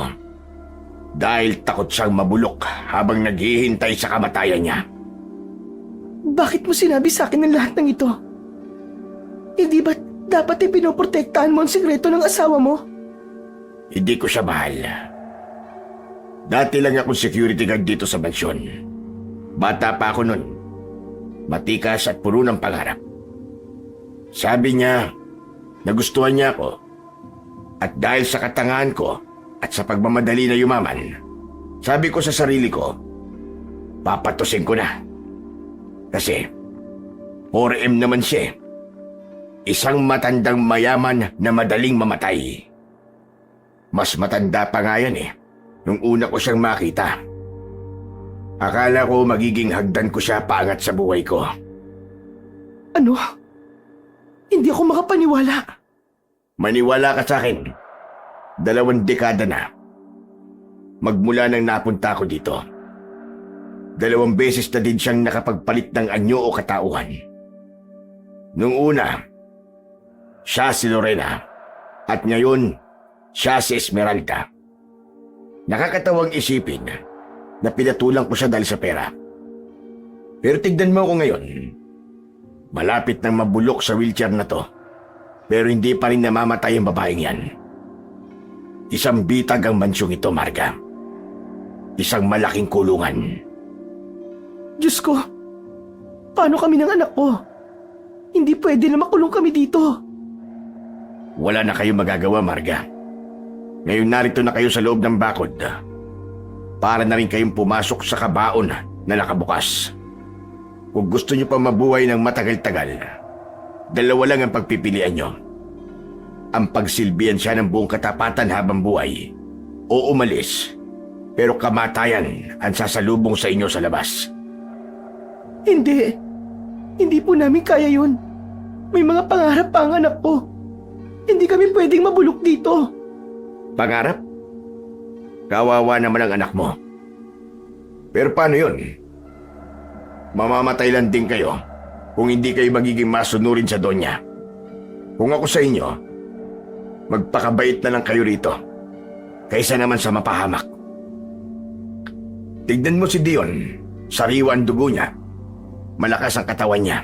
dahil takot siyang mabulok habang naghihintay sa kamatayan niya. Bakit mo sinabi sa akin ang lahat ng ito? Hindi ba dapat pinoprotektahan mo ang sikreto ng asawa mo? Hindi ko siya mahal. Dati lang akong security guard dito sa mansyon. Bata pa ako nun. Matikas at puro ng pangarap. Sabi niya, nagustuhan niya ako. At dahil sa katangahan ko at sa pagmamadali na yumaman, sabi ko sa sarili ko, papatusin ko na. Kasi 4M naman siya. Isang matandang mayaman na madaling mamatay. Mas matanda pa nga yan nung una ko siyang makita. Akala ko magiging hagdan ko siya paangat sa buhay ko. Ano? Hindi ako makapaniwala. Maniwala ka sa akin. 2 dekada na. Magmula nang napunta ko dito. 2 beses na din siyang nakapagpalit ng anyo o katauhan. Nung una, siya si Lorena. At ngayon, siya si Esmeralda. Nakakatawang isipin na pinatulang ko siya dahil sa pera. Pero tignan mo ako ngayon. Malapit nang mabulok sa wheelchair na to. Pero hindi pa rin namamatay ang babaeng yan. Isang bitag ang mansyong ito, Marga. Isang malaking kulungan. Diyos ko, paano kami ng anak ko? Hindi pwede na makulong kami dito. Wala na kayong magagawa, Marga. Ngayon narito na kayo sa loob ng bakod. Para na rin kayong pumasok sa kabaon na nakabukas. Kung gusto niyo pa mabuhay ng matagal-tagal, 2 lang ang pagpipilian niyo. Ang pagsilbihan siya ng buong katapatan habang buhay o umalis, pero kamatayan ang sasalubong sa inyo sa labas. Hindi. Hindi po namin kaya yun. May mga pangarap pa ang anak ko. Hindi kami pwedeng mabulok dito. Pangarap? Kawawa naman ang anak mo. Pero paano yun? Mamamatay lang din kayo kung hindi kayo magiging masunurin sa donya. Kung ako sa inyo, magpakabait na lang kayo rito kaysa naman sa mapahamak. Tignan mo si Dion, sariwa ang dugo niya, malakas ang katawan niya.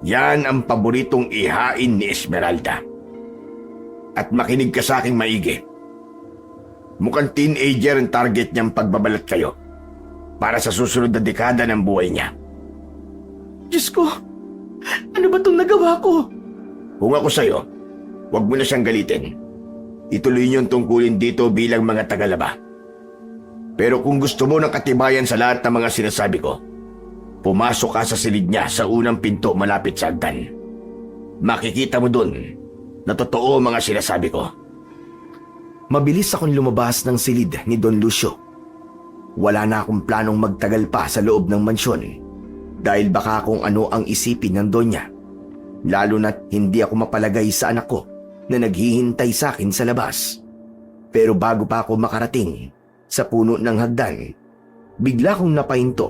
Yan ang paboritong ihain ni Esmeralda. At makinig ka sa aking maigi. Mukhang teenager ang target niyang pagbabalat kayo para sa susunod na dekada ng buhay niya. Diyos ko, ano ba itong nagawa ko? Kung ako sa'yo, huwag mo na siyang galitin. Ituloy niyong tungkulin dito bilang mga tagalaba. Pero kung gusto mo ng katibayan sa lahat ng mga sinasabi ko, pumasok ka sa silid niya sa unang pinto malapit sa hagdan. Makikita mo dun na totoo ang mga sinasabi ko. Mabilis akong lumabas ng silid ni Don Lucio. Wala na akong planong magtagal pa sa loob ng mansyon dahil baka kung ano ang isipin ng donya. Lalo na't hindi ako mapalagay sa anak ko na naghihintay sa akin sa labas. Pero bago pa ako makarating sa puno ng hagdan, bigla kong napahinto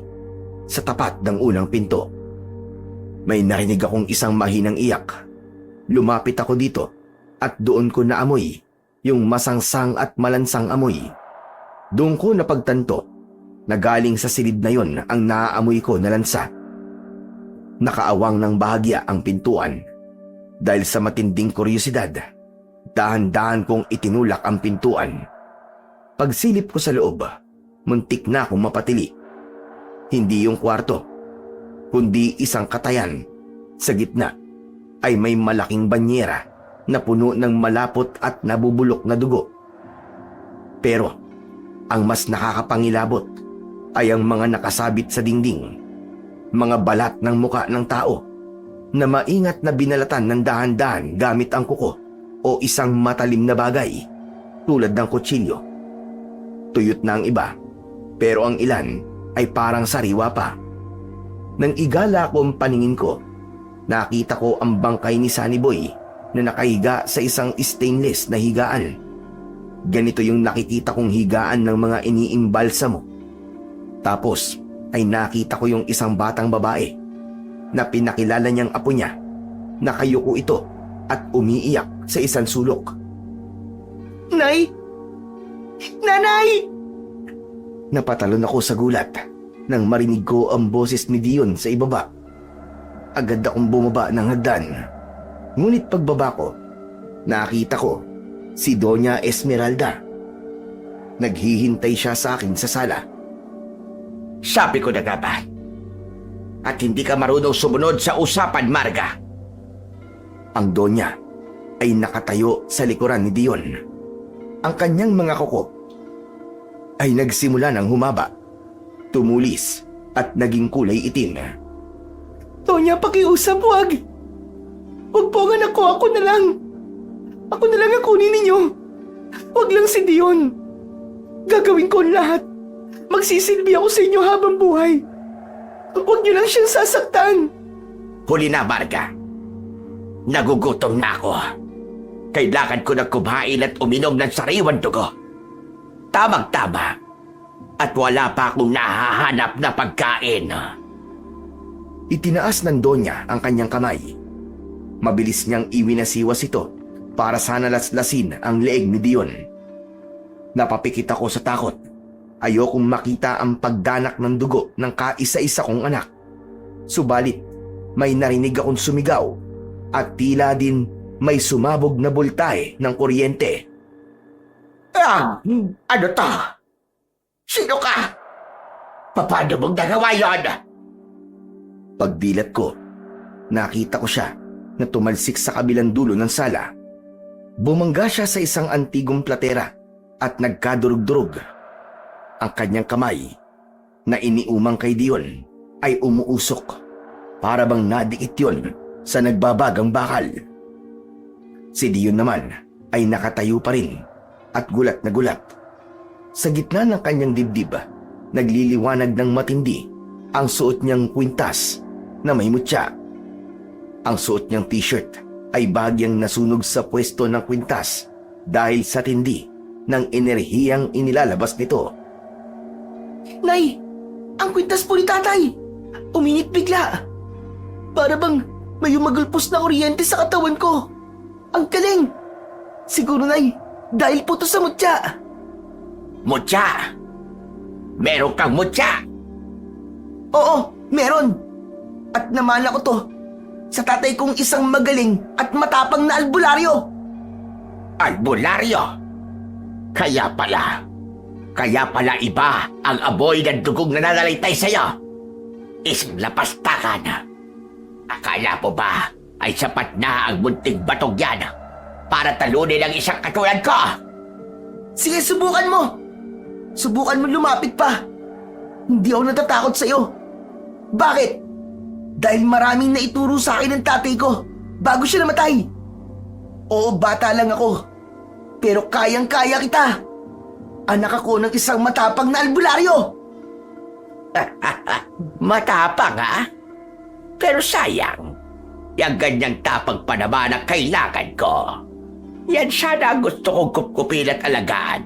sa tapat ng unang pinto. May narinig akong isang mahinang iyak. Lumapit ako dito at doon ko naamoy yung masangsang at malansang amoy. Doon ko napagtanto na galing sa silid na yon ang naaamoy ko na lansa. Nakaawang ng bahagya ang pintuan. Dahil sa matinding kuryosidad, dahan-dahan kong itinulak ang pintuan. Pagsilip ko sa loob, muntik na akong mapatili. Hindi yung kwarto, kundi isang katayan. Sa gitna ay may malaking banyera na puno ng malapot at nabubulok na dugo. Pero ang mas nakakapangilabot ay ang mga nakasabit sa dingding, mga balat ng muka ng tao na maingat na binalatan ng dahan-dahan gamit ang kuko o isang matalim na bagay tulad ng kutsilyo. Tuyot na ang iba, pero ang ilan ay parang sariwa pa. Nang igala ko ang paningin ko, nakita ko ang bangkay ni Sunny Boy na nakahiga sa isang stainless na higaan. Ganito yung nakikita kong higaan ng mga iniimbalsamo. Tapos ay nakita ko yung isang batang babae na pinakilala niyang apo niya. Nakayuko ito at umiiyak sa isang sulok. Nay! Nanay! Napatalon ako sa gulat nang marinig ko ang boses ni Dion sa ibaba. Agad akong bumaba ng hagdan. Ngunit pagbaba ko, nakita ko si Doña Esmeralda. Naghihintay siya sa akin sa sala. Sabi ko na nga ba? At hindi ka marunong sumunod sa usapan, Marga. Ang Donya ay nakatayo sa likuran ni Dion. Ang kanyang mga kuko ay nagsimula ng humaba, tumulis at naging kulay itim. Tonya, pakiusap, wag! Wag po ang anak ko, ako na lang! Ako na lang ang kunin ninyo! Wag lang si Dion! Gagawin ko ang lahat! Magsisilbi ako sa inyo habang buhay! Wag niyo lang siyang sasaktan! Huli na, Marga. Nagugutom na ako. Kailangan ko na kumain at uminom ng sariwang dugo. Tamang-tama. At wala pa akong nahahanap na pagkain. Itinaas ng Donya ang kanyang kamay. Mabilis niyang iwinasiwas ito para sana laslasin ang leeg ni Dion. Napapikit ako sa takot. Ayokong makita ang pagdanak ng dugo ng kaisa-isa kong anak. Subalit, may narinig akong sumigaw at tila din may sumabog na bultahe ng kuryente. Ano to? Sino ka? Paano mong nagawa yun? Pagdilat ko, nakita ko siya na tumalsik sa kabilang dulo ng sala. Bumangga siya sa isang antigong platera at nagkadurug-durug. Ang kanyang kamay na iniumang kay Dion ay umuusok para bang nadikit yun sa nagbabagang bakal. Si Dion naman ay nakatayo pa rin at gulat na gulat. Sa gitna ng kanyang dibdib, nagliliwanag ng matindi ang suot niyang kwintas na may mutya. Ang suot niyang t-shirt ay bahagyang nasunog sa pwesto ng kwintas dahil sa tindi ng enerhiyang inilalabas nito. Nay! Ang kwintas po ni tatay! Uminit bigla! Para bang may umagulpos na kuryente sa katawan ko! Ang galing! Siguro, Nay, dahil po to sa mutya! Mutya! Meron kang mutya! Oo, meron! At namana ko to sa tatay kong isang magaling at matapang na albularyo! Albularyo! Kaya pala iba ang amoy ng dugong nananalitay sa'yo. Isang lapastakan. Akala mo ba ay sapat na ang munting batong yan para talunin ang isang katulad ko? Sige, subukan mo! Subukan mo lumapit pa! Hindi ako natatakot sa'yo. Bakit? Dahil maraming naituro sa akin ng tatay ko bago siya namatay. Oo, bata lang ako. Pero kayang-kaya kita. Anak ako ng isang matapang na albularyo. Matapang, ha? Pero sayang, yung ganyang tapang pa naman ang kailangan ko. Yan sana ang gusto kong kupkupin at alagaan.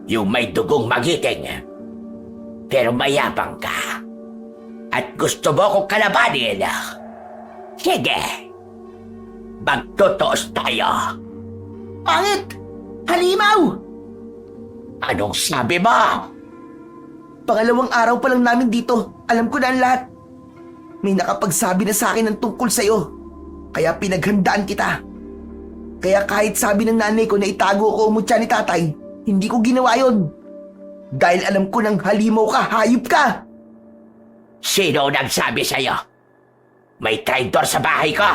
Yung may dugong magiting. Pero mayabang ka. At gusto mo kong kalabanin. Sige. Magtutuos tayo. Pangit! Halimaw! Anong sabi mo? Pangalawang araw pa lang namin dito. Alam ko na ang lahat. May nakapagsabi na sa akin ng tungkol sa'yo. Kaya pinaghandaan kita. Kaya kahit sabi ng nanay ko na itago ko ang mutya ni tatay, hindi ko ginawa yon. Dahil alam ko nang halimaw ka, hayop ka! Sino nagsabi sa'yo? May traitor sa bahay ko?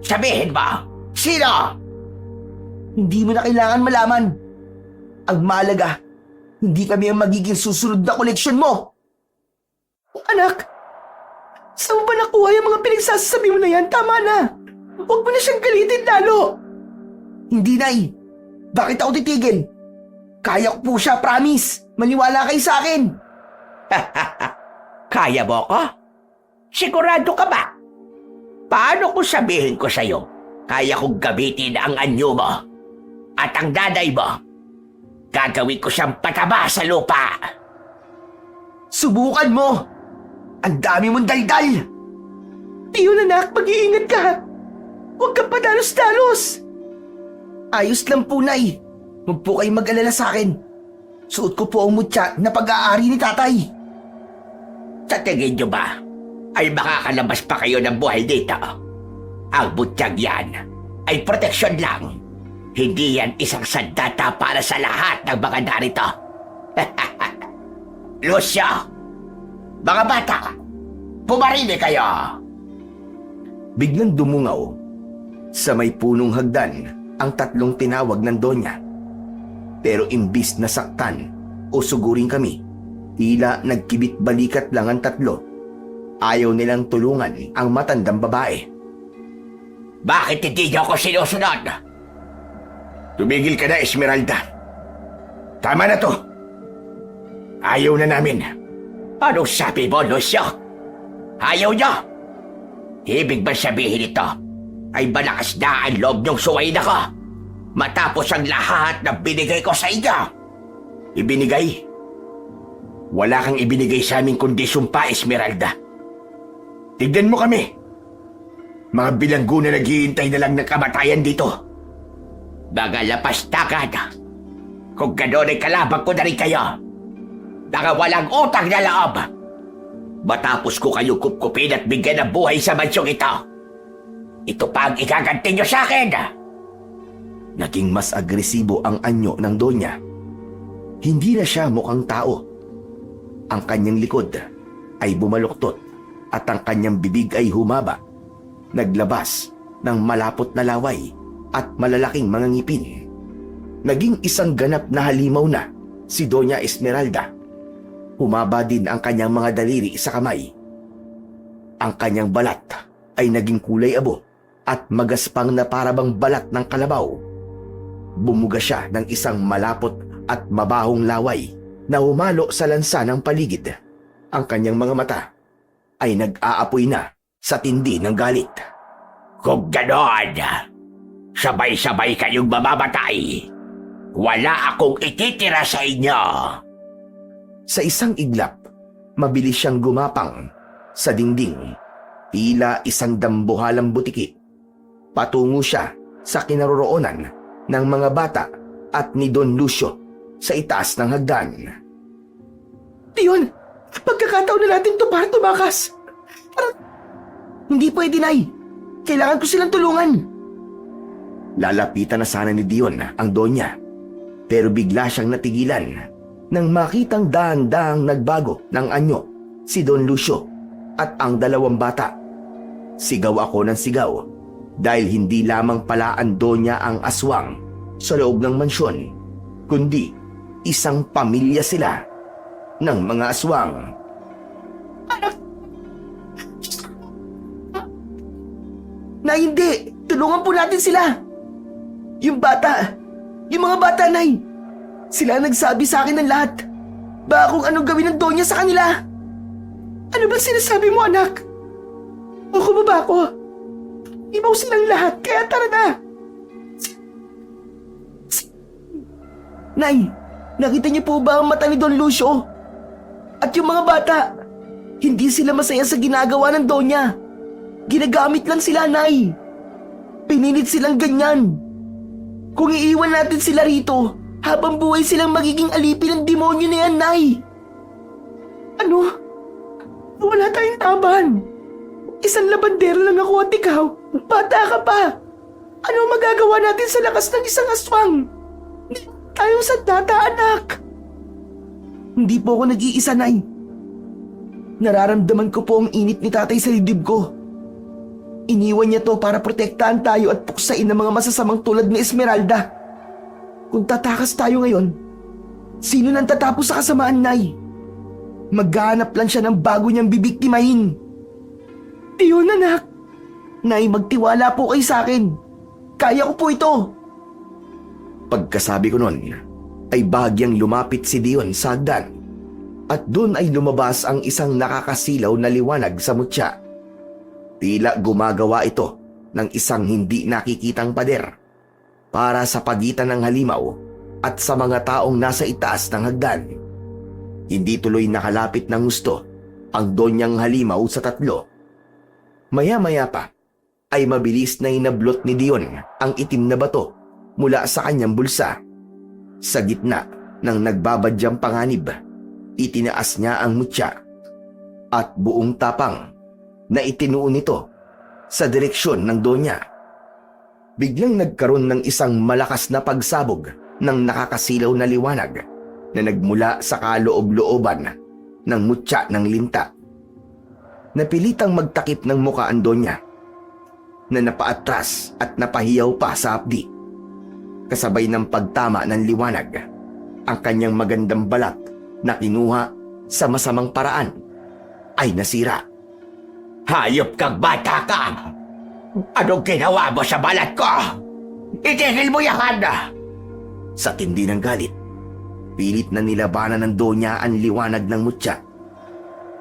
Sabihin mo, sino? Hindi mo na kailangan malaman. Ang mahalaga, hindi kami ang magiging susunod na koleksyon mo. Anak, saan mo ba nakuha yung mga pinagsasabi mo na yan? Tama na. Huwag mo na siyang galitin lalo. Hindi, Nay. Bakit ako titigil? Kaya ko po siya, promise. Maniwala kayo sa akin. Kaya mo ko? Sigurado ka ba? Paano kung sabihin ko sa'yo, kaya kong gamitin ang anyo mo at ang daday mo? Gagawin ko siyang pataba sa lupa. Subukan mo. Ang dami mong daldal. Tiyo, anak, mag-iingat ka. Huwag kang padalos-dalos. Ayos lang po, Nay. Huwag po kayong mag-alala sa akin. Suot ko po ang mutya na pag-aari ni tatay. Sa tingin nyo ba, ay makakalabas pa kayo ng buhay dito? Ang butyag yan ay proteksyon lang. Hindi yan isang sandata para sa lahat ng mga narito. Lucio, mga bata, pumarili kayo. Biglang dumungaw Sa may punong hagdan ang tatlong tinawag ng Donya. Pero imbis na saktan o sugurin kami, tila nagkibit balikat lang ang tatlo. Ayaw nilang tulungan ang matandang babae. Bakit hindi niyo ako sinusunod? Tumigil ka na, Esmeralda. Tama na to. Ayaw na namin. Anong sabi mo, Lucio? Ayaw niyo? Ibig ba sabihin ito ay malakas na ang loob niyong suwayin ako matapos ang lahat na binigay ko sa inyo? Ibinigay? Wala kang ibinigay sa aming kundi sumpa, Esmeralda. Tignan mo kami. Mga bilanggo na naghihintay na lang ng kamatayan dito. Mga lapastakan. Kung gano'n ay kalabang ko na rin kayo. Mga walang utang na loob. Matapos ko kayo kupkupin at bigyan ng buhay sa mansyong ito. Ito pa ang ikaganti nyo sa akin. Naging mas agresibo ang anyo ng Donya. Hindi na siya mukhang tao. Ang kanyang likod ay bumaluktot at ang kanyang bibig ay humaba. Naglabas ng malapot na laway at malalaking mga ngipin. Naging isang ganap na halimaw na si Doña Esmeralda. Humaba din ang kanyang mga daliri sa kamay. Ang kanyang balat ay naging kulay abo at magaspang na parabang balat ng kalabaw. Bumuga siya ng isang malapot at mabahong laway na humalo sa lansa ng paligid. Ang kanyang mga mata ay nag-aapoy na sa tindi ng galit. Kung gano'n, sabay-sabay kayong mamamatay. Wala akong ititira sa inyo. Sa isang iglap, mabilis siyang gumapang sa dingding. Tila isang dambuhalang butiki. Patungo siya sa kinaroroonan ng mga bata at ni Don Lucio sa itaas ng hagdan. Dion, pagkakataon na natin to para tumakas. Hindi pwede, Nay. Kailangan ko silang tulungan. Lalapitan na sana ni Dion ang Donya, pero bigla siyang natigilan nang makitang dahan-dahang nagbago ng anyo si Don Lucio at ang dalawang bata. Sigaw ako ng sigaw dahil hindi lamang pala ang Donya ang aswang sa loob ng mansyon, kundi isang pamilya sila ng mga aswang. Na hindi! Tulungan po natin sila! Yung mga bata, Nay! Sila nagsabi sa akin ng lahat. Baka kung anong gawin ng Donya sa kanila. Ano ba sinasabi mo, anak? O kumaba ko? Ibaw silang lahat, kaya tara na! Nay, nakita niyo po ba ang mata ni Don Lucio? At yung mga bata, hindi sila masaya sa ginagawa ng Donya. Ginagamit lang sila, Nay. Pinilit silang ganyan. Kung iiwan natin sila rito, habang buhay silang magiging alipin ng demonyo na yan, Nay. Ano? Wala tayong taban. Isang labandero lang ako at ikaw. Bata ka pa. Ano magagawa natin sa lakas ng isang aswang? Tayong sandata, anak. Hindi po ako nag-iisa, Nay. Nararamdaman ko po ang init ni tatay sa dibdib ko. Iniwan niya to para protektahan tayo at puksain ng mga masasamang tulad ni Esmeralda. Kung tatakas tayo ngayon, sino nang tatapos sa kasamaan, Nay? Maghahanap lang siya ng bago niyang bibiktimahin. Diyon, anak. Nay, magtiwala po kayo sa akin. Kaya ko po ito. Pagkasabi ko nun, ay bahagyang lumapit si Dion sa hagdan at doon ay lumabas ang isang nakakasilaw na liwanag sa mutya. Tila gumagawa ito ng isang hindi nakikitang pader para sa pagitan ng halimaw at sa mga taong nasa itaas ng hagdan. Hindi tuloy nakalapit ng gusto ang Donyang halimaw sa tatlo. Maya-maya pa ay mabilis na inablot ni Dion ang itim na bato mula sa kanyang bulsa. Sa gitna ng nagbabadyang panganib, itinaas niya ang mutya at buong tapang na itinuon nito sa direksyon ng Donya. Biglang nagkaroon ng isang malakas na pagsabog ng nakakasilaw na liwanag na nagmula sa kaloob-looban ng mutya ng linta. Napilitang magtakip ng muka ang Donya. na napaatras at napahiyaw pa sa hapdi. Kasabay ng pagtama ng liwanag, ang kanyang magandang balat na kinuha sa masamang paraan ay nasira. Hayop kang bata ka! Anong ginawa mo sa balat ko? Itigil mo yan! Sa tindi ng galit, pilit na nilabanan ng donya ang liwanag ng mutya.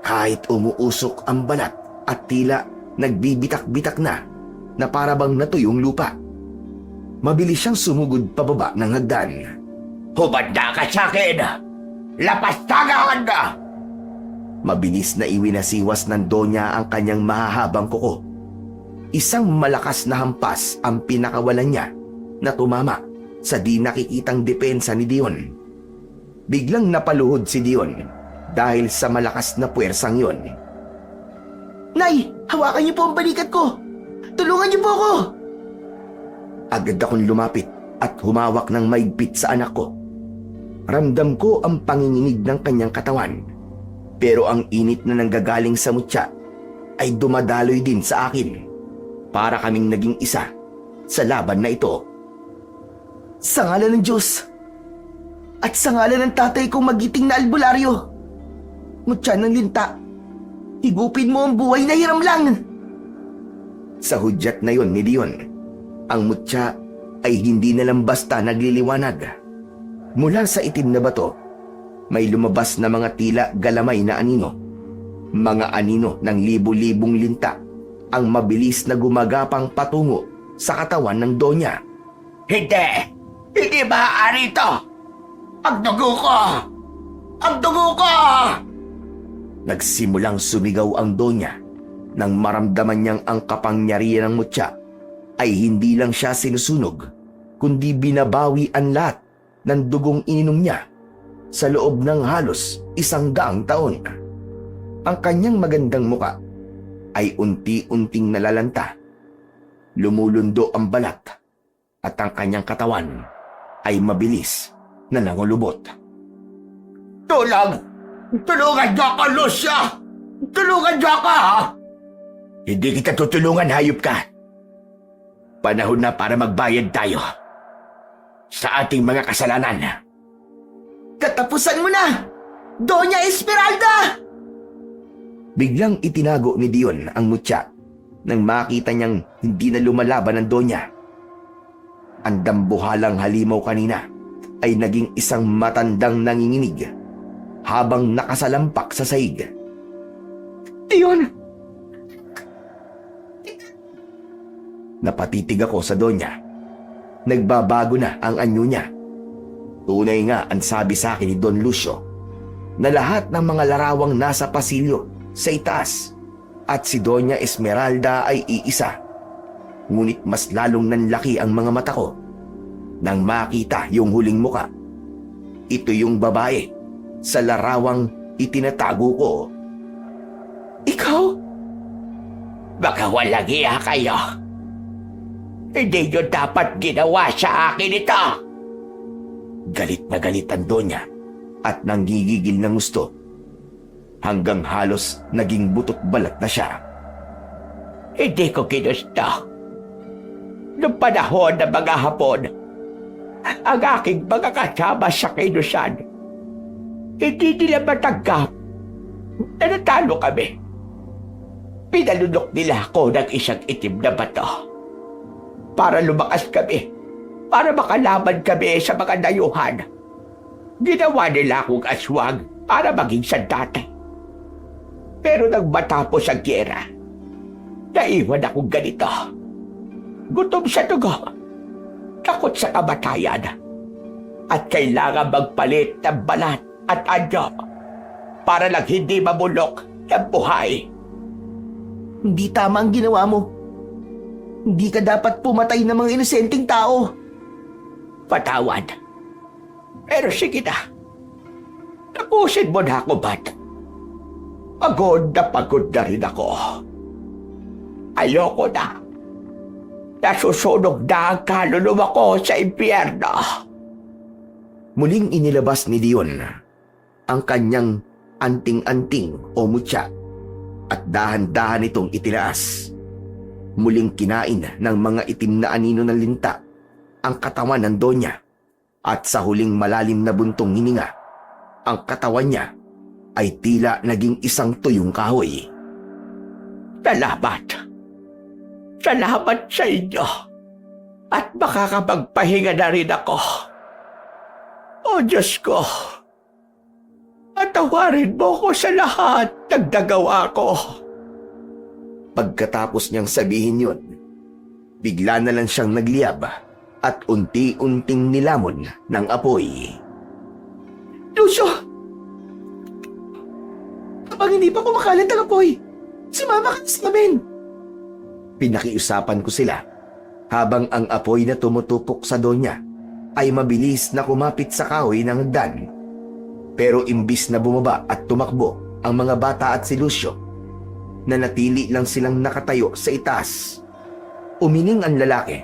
Kahit umuusok ang balat at tila nagbibitak-bitak na para bang natuyong lupa. Mabilis siyang sumugod pababa ng hagdan. Humanda ka sa akin! Lapastangan na! Mabilis na iwinasiwas ng donya ang kanyang mahahabang kuko. Isang malakas na hampas ang pinakawalan niya na tumama sa di nakikitang depensa ni Dion. Biglang napaluhod si Dion dahil sa malakas na puwersang yon. Nay, hawakan niyo po ang balikat ko! Tulungan niyo po ako! Agad akong lumapit at humawak ng maigpit sa anak ko. Ramdam ko ang panginginig ng kanyang katawan. Pero ang init na nanggagaling sa mutya ay dumadaloy din sa akin. Para kaming naging isa sa laban na ito. Sa ngalan ng Diyos at sa ngalan ng tatay kong magiting na albularyo, mutya ng linta, higupin mo ang buhay na hiram lang! Sa hudyat na yon ni Dion, ang mutya ay hindi na lang basta nagliliwanag. Mula sa itim na bato, may lumabas na mga tila galamay na anino. Mga anino ng libu-libong linta ang mabilis na gumagapang patungo sa katawan ng donya. Hindi! Hindi maaari ito! Ang dugo ko! Ang dugo ko! Nagsimulang sumigaw ang donya nang maramdaman niyang ang kapangyarihan ng mutya ay hindi lang siya sinusunog, kundi binabawi ang lahat ng dugong ininom niya sa loob ng halos 100 taon. Ang kanyang magandang muka ay unti-unting nalalanta. Lumulundo ang balat at ang kanyang katawan ay mabilis na nangulubot. Tulong! Tulungan niyo ako, Lucia! Tulungan niyo ako! Hindi kita tutulungan, hayop ka. Panahon na para magbayad tayo sa ating mga kasalanan. Katapusan mo na! Doña Esmeralda! Biglang itinago ni Dion ang mutya nang makita niyang hindi na lumalaban ang donya. Ang dambuhalang halimaw kanina ay naging isang matandang nanginginig habang nakasalampak sa sahig. Dion! Napatitig ako sa donya. Nagbabago na ang anyo niya. Tunay nga ang sabi sa akin ni Don Lucio na lahat ng mga larawang nasa pasilyo sa itaas at si Doña Esmeralda ay iisa. Ngunit mas lalong nanlaki ang mga mata ko nang makita yung huling muka. Ito yung babae sa larawang itinatago ko. Ikaw? Baka walang iya kayo. Hindi nyo dapat ginawa sa akin ito. Galit na galit ang donya at nanggigigil ng gusto hanggang halos naging butot balat na siya. Hindi ko ginusto. Noong panahon ng mga Hapon, ang aking mga kasama sa kinusan, hindi nila matanggap na natalo kami. Pinalunok nila ako ng isang itim na bato para lumakas kami, para makalaban kami sa mga dayuhan. Ginawa nila akong aswang para maging sandata. Pero nang matapos ang gyera, naiwan akong ganito. Gutom sa dugo, takot sa kamatayan, at kailangan magpalit ng balat at anyo para lang hindi mabulok ng buhay. Hindi tama ang ginawa mo. Hindi ka dapat pumatay ng mga inosenteng tao. Patawad. Pero sige na. Tapusin mo na ako, Bat. Pagod na rin ako. Ayoko na. Nasusunog na ang kaluluwa ko sa impyerno. Muling inilabas ni Dion ang kanyang anting-anting o mutya at dahan-dahan itong itinaas. Muling kinain ng mga itim na anino ng linta ang katawan ng Donya at sa huling malalim na buntong hininga, ang katawan niya ay tila naging isang tuyong kahoy. Salamat. Salamat sa inyo. At makakapagpahinga na rin ako. O Diyos ko, patawarin mo ko sa lahat ng nagawa ko. Pagkatapos niyang sabihin yun, bigla na lang siyang nagliyab at unti-unting nilamon ng apoy. Lucio! Kapag hindi pa kumakalat ang apoy, sumama ka sa amin! Pinakiusapan ko sila habang ang apoy na tumutupok sa Donya ay mabilis na kumapit sa kahoy ng hagdan. Pero imbis na bumaba at tumakbo ang mga bata at si Lucio, nanatili lang silang nakatayo sa itaas. Umiling ang lalaki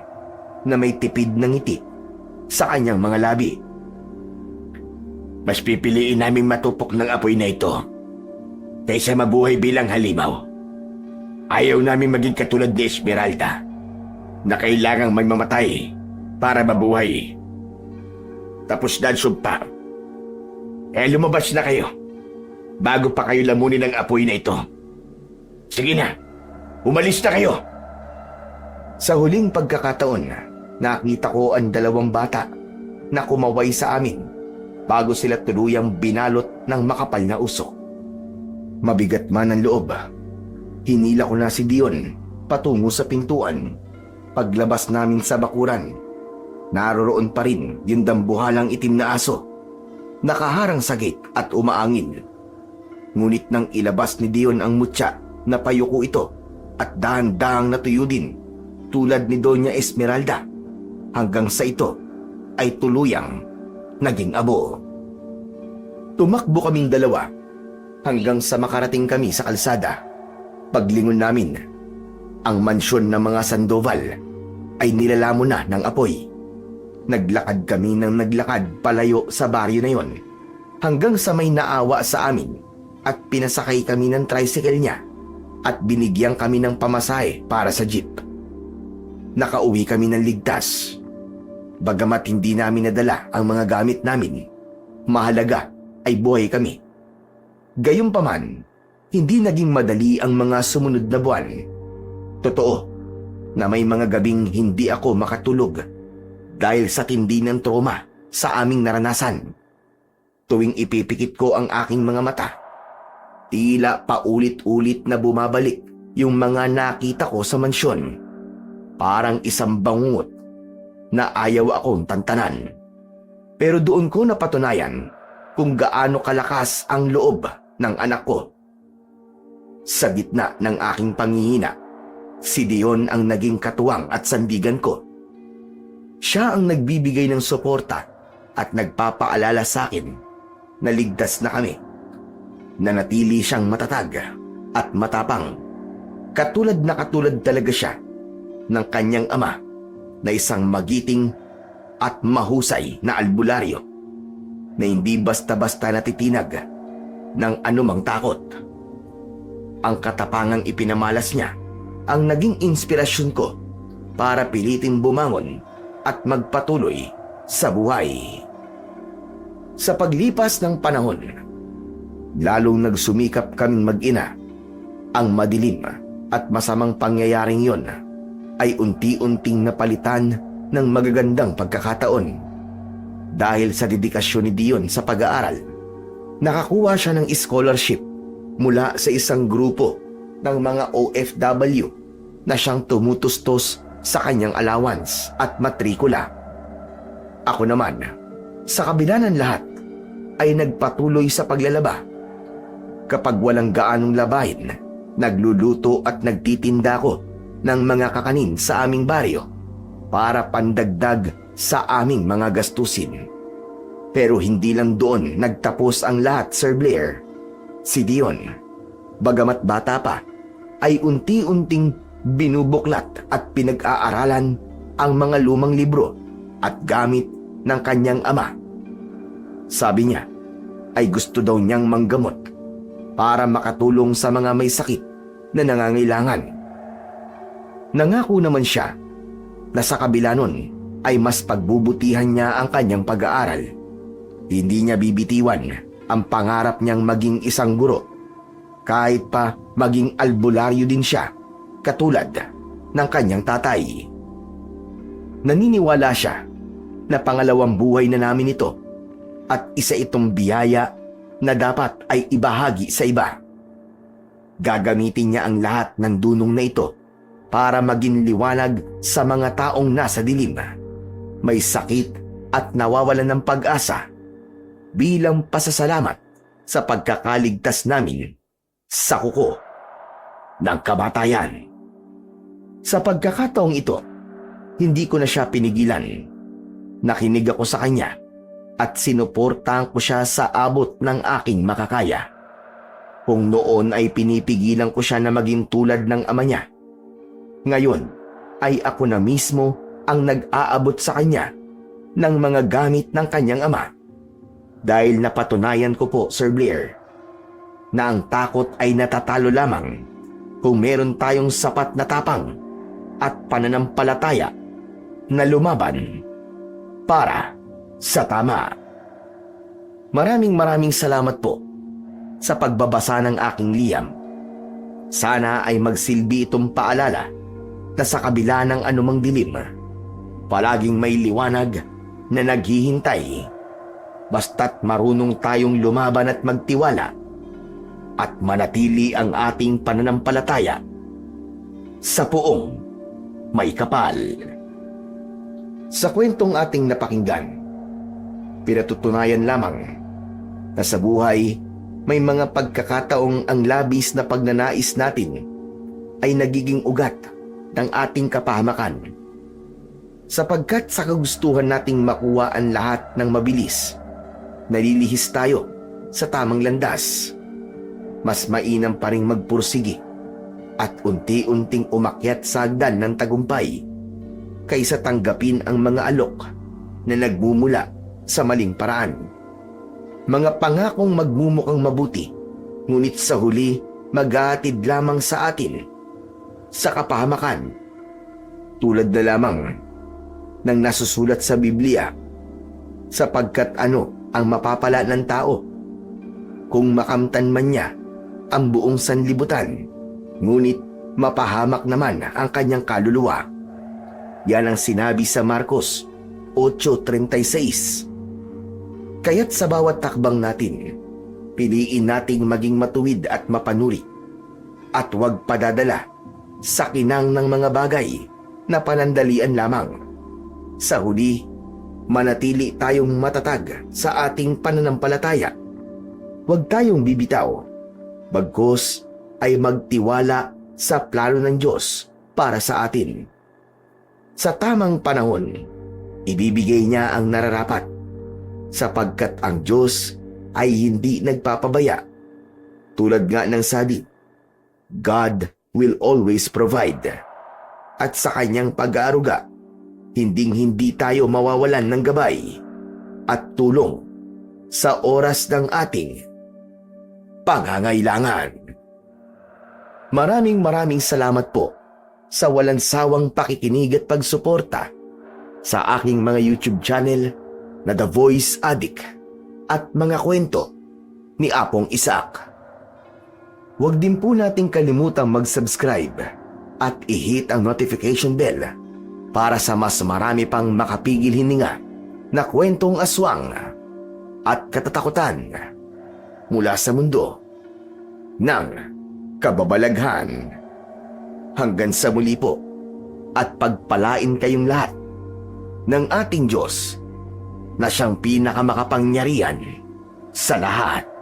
na may tipid na ngiti sa kanyang mga labi. Mas pipiliin naming matupok ng apoy na ito kaysa mabuhay bilang halimaw. Ayaw namin maging katulad ni Esmeralda na kailangang may mamatay para mabuhay. Tapos na ang sumpa. Lumabas na kayo bago pa kayo lamunin ng apoy na ito. Sige na, umalis na kayo. Sa huling pagkakataon, nakita ko ang dalawang bata na kumaway sa amin bago sila tuluyang binalot ng makapal na usok. Mabigat man ang loob, hinila ko na si Dion patungo sa pintuan. Paglabas namin sa bakuran, naroroon pa rin yung dambuhalang itim na aso, nakaharang sa gate at umaangin. Ngunit nang ilabas ni Dion ang mutya, napayuko ito at dahan-dahang natuyo din tulad ni Doña Esmeralda hanggang sa ito ay tuluyang naging abo. Tumakbo kaming dalawa hanggang sa makarating kami sa kalsada. Paglingon namin, ang mansyon ng mga Sandoval ay nilalamon na ng apoy. Naglakad kami ng naglakad palayo sa baryo na yon hanggang sa may naawa sa amin at pinasakay kami ng tricycle niya at binigyan kami ng pamasahe para sa jeep. Nakauwi kami ng ligtas. Bagamat hindi namin nadala ang mga gamit namin, mahalaga ay buhay kami. Gayunpaman, hindi naging madali ang mga sumunod na buwan. Totoo na may mga gabing hindi ako makatulog dahil sa tindi ng trauma sa aming naranasan. Tuwing ipipikit ko ang aking mga mata, tila paulit-ulit na bumabalik yung mga nakita ko sa mansyon. Parang isang bangungot na ayaw akong tantanan. Pero doon ko napatunayan kung gaano kalakas ang loob ng anak ko. Sa gitna ng aking panghihina, si Dion ang naging katuwang at sandigan ko. Siya ang nagbibigay ng suporta at nagpapaalala sa akin na ligtas na kami. Nanatili siyang matatag at matapang. Katulad talaga siya ng kanyang ama na isang magiting at mahusay na albularyo na hindi basta-basta natitinag ng anumang takot. Ang katapangang ipinamalas niya ang naging inspirasyon ko para piliting bumangon at magpatuloy sa buhay. Sa paglipas ng panahon, lalong nagsumikap kaming mag-ina. Ang madilim at masamang pangyayaring yon ay unti-unting napalitan ng magagandang pagkakataon. Dahil sa dedikasyon ni Dion sa pag-aaral, nakakuha siya ng scholarship mula sa isang grupo ng mga OFW na siyang tumutustos sa kanyang allowance at matrikula. Ako naman, sa kabila ng lahat, ay nagpatuloy sa paglalaba. Kapag walang gaanong labahin, nagluluto at nagtitinda ko ng mga kakanin sa aming baryo para pandagdag sa aming mga gastusin. Pero hindi lang doon nagtapos ang lahat, Sir Blair. Si Dion, bagamat bata pa, ay unti-unting binubuklat at pinag-aaralan ang mga lumang libro at gamit ng kanyang ama. Sabi niya ay gusto daw niyang manggamot para makatulong sa mga may sakit na nangangailangan. Nangako naman siya na sa kabila nun ay mas pagbubutihan niya ang kanyang pag-aaral. Hindi niya bibitiwan ang pangarap niyang maging isang guro, kahit pa maging albularyo din siya katulad ng kanyang tatay. Naniniwala siya na pangalawang buhay na namin ito at isa itong biyaya na dapat ay ibahagi sa iba. Gagamitin niya ang lahat ng dunong na ito para maging liwanag sa mga taong nasa dilim, may sakit at nawawalan ng pag-asa bilang pasasalamat sa pagkakaligtas namin sa kuko ng kamatayan. Sa pagkakataong ito, hindi ko na siya pinigilan. Nakinig ako sa kanya at sinuportahan ko siya sa abot ng aking makakaya. Kung noon ay pinipigilan ko siya na maging tulad ng ama niya, ngayon ay ako na mismo ang nag-aabot sa kanya ng mga gamit ng kanyang ama. Dahil napatunayan ko po, Sir Blair, na ang takot ay natatalo lamang kung meron tayong sapat na tapang at pananampalataya na lumaban para sa tama. Maraming salamat po sa pagbabasa ng aking liham. Sana ay magsilbi itong paalala na sa kabila ng anumang dilim, palaging may liwanag na naghihintay, basta't marunong tayong lumaban at magtiwala at manatili ang ating pananampalataya sa puong may kapal. Sa kwentong ating napakinggan, pinatutunayan lamang na sa buhay may mga pagkakataong ang labis na pagnanais natin ay nagiging ugat ng ating kapahamakan. Sapagkat sa kagustuhan nating makuha ang lahat ng mabilis, nalilihis tayo sa tamang landas. Mas mainam pa ring magpursigi at unti-unting umakyat sa hagdan ng tagumpay kaysa tanggapin ang mga alok na nagmumula sa maling paraan. Mga pangakong magmumukhang mabuti, ngunit sa huli maghahatid lamang sa atin sa kapahamakan. Tulad na lamang ng nasusulat sa Biblia, sapagkat ano ang mapapala ng tao kung makamtan man niya ang buong sanlibutan, ngunit mapahamak naman ang kanyang kaluluwa. Yan ang sinabi sa Marcos 8:36. Kaya't sa bawat takbang natin, piliin nating maging matuwid at mapanuri at huwag padadala sa kinang ng mga bagay na panandalian lamang. Sa huli, manatili tayong matatag sa ating pananampalataya. Huwag tayong bibitaw, bagkus ay magtiwala sa plano ng Diyos para sa atin. Sa tamang panahon, ibibigay niya ang nararapat, sapagkat ang Diyos ay hindi nagpapabaya. Tulad nga ng sabi, God will always provide. At sa kanyang pag-aaruga, hinding-hindi tayo mawawalan ng gabay at tulong sa oras ng ating pangangailangan. Maraming salamat po sa walang sawang pakikinig at pagsuporta sa aking mga YouTube channel na The Voice Addict at mga kwento ni Apong Isaac. Huwag din po nating kalimutang mag-subscribe at i-hit ang notification bell para sa mas marami pang makapigil hininga na kwentong aswang at katatakutan mula sa mundo ng kababalaghan. Hanggang sa muli po, at pagpalain kayong lahat ng ating Diyos na siyang pinakamakapangyarihan sa lahat.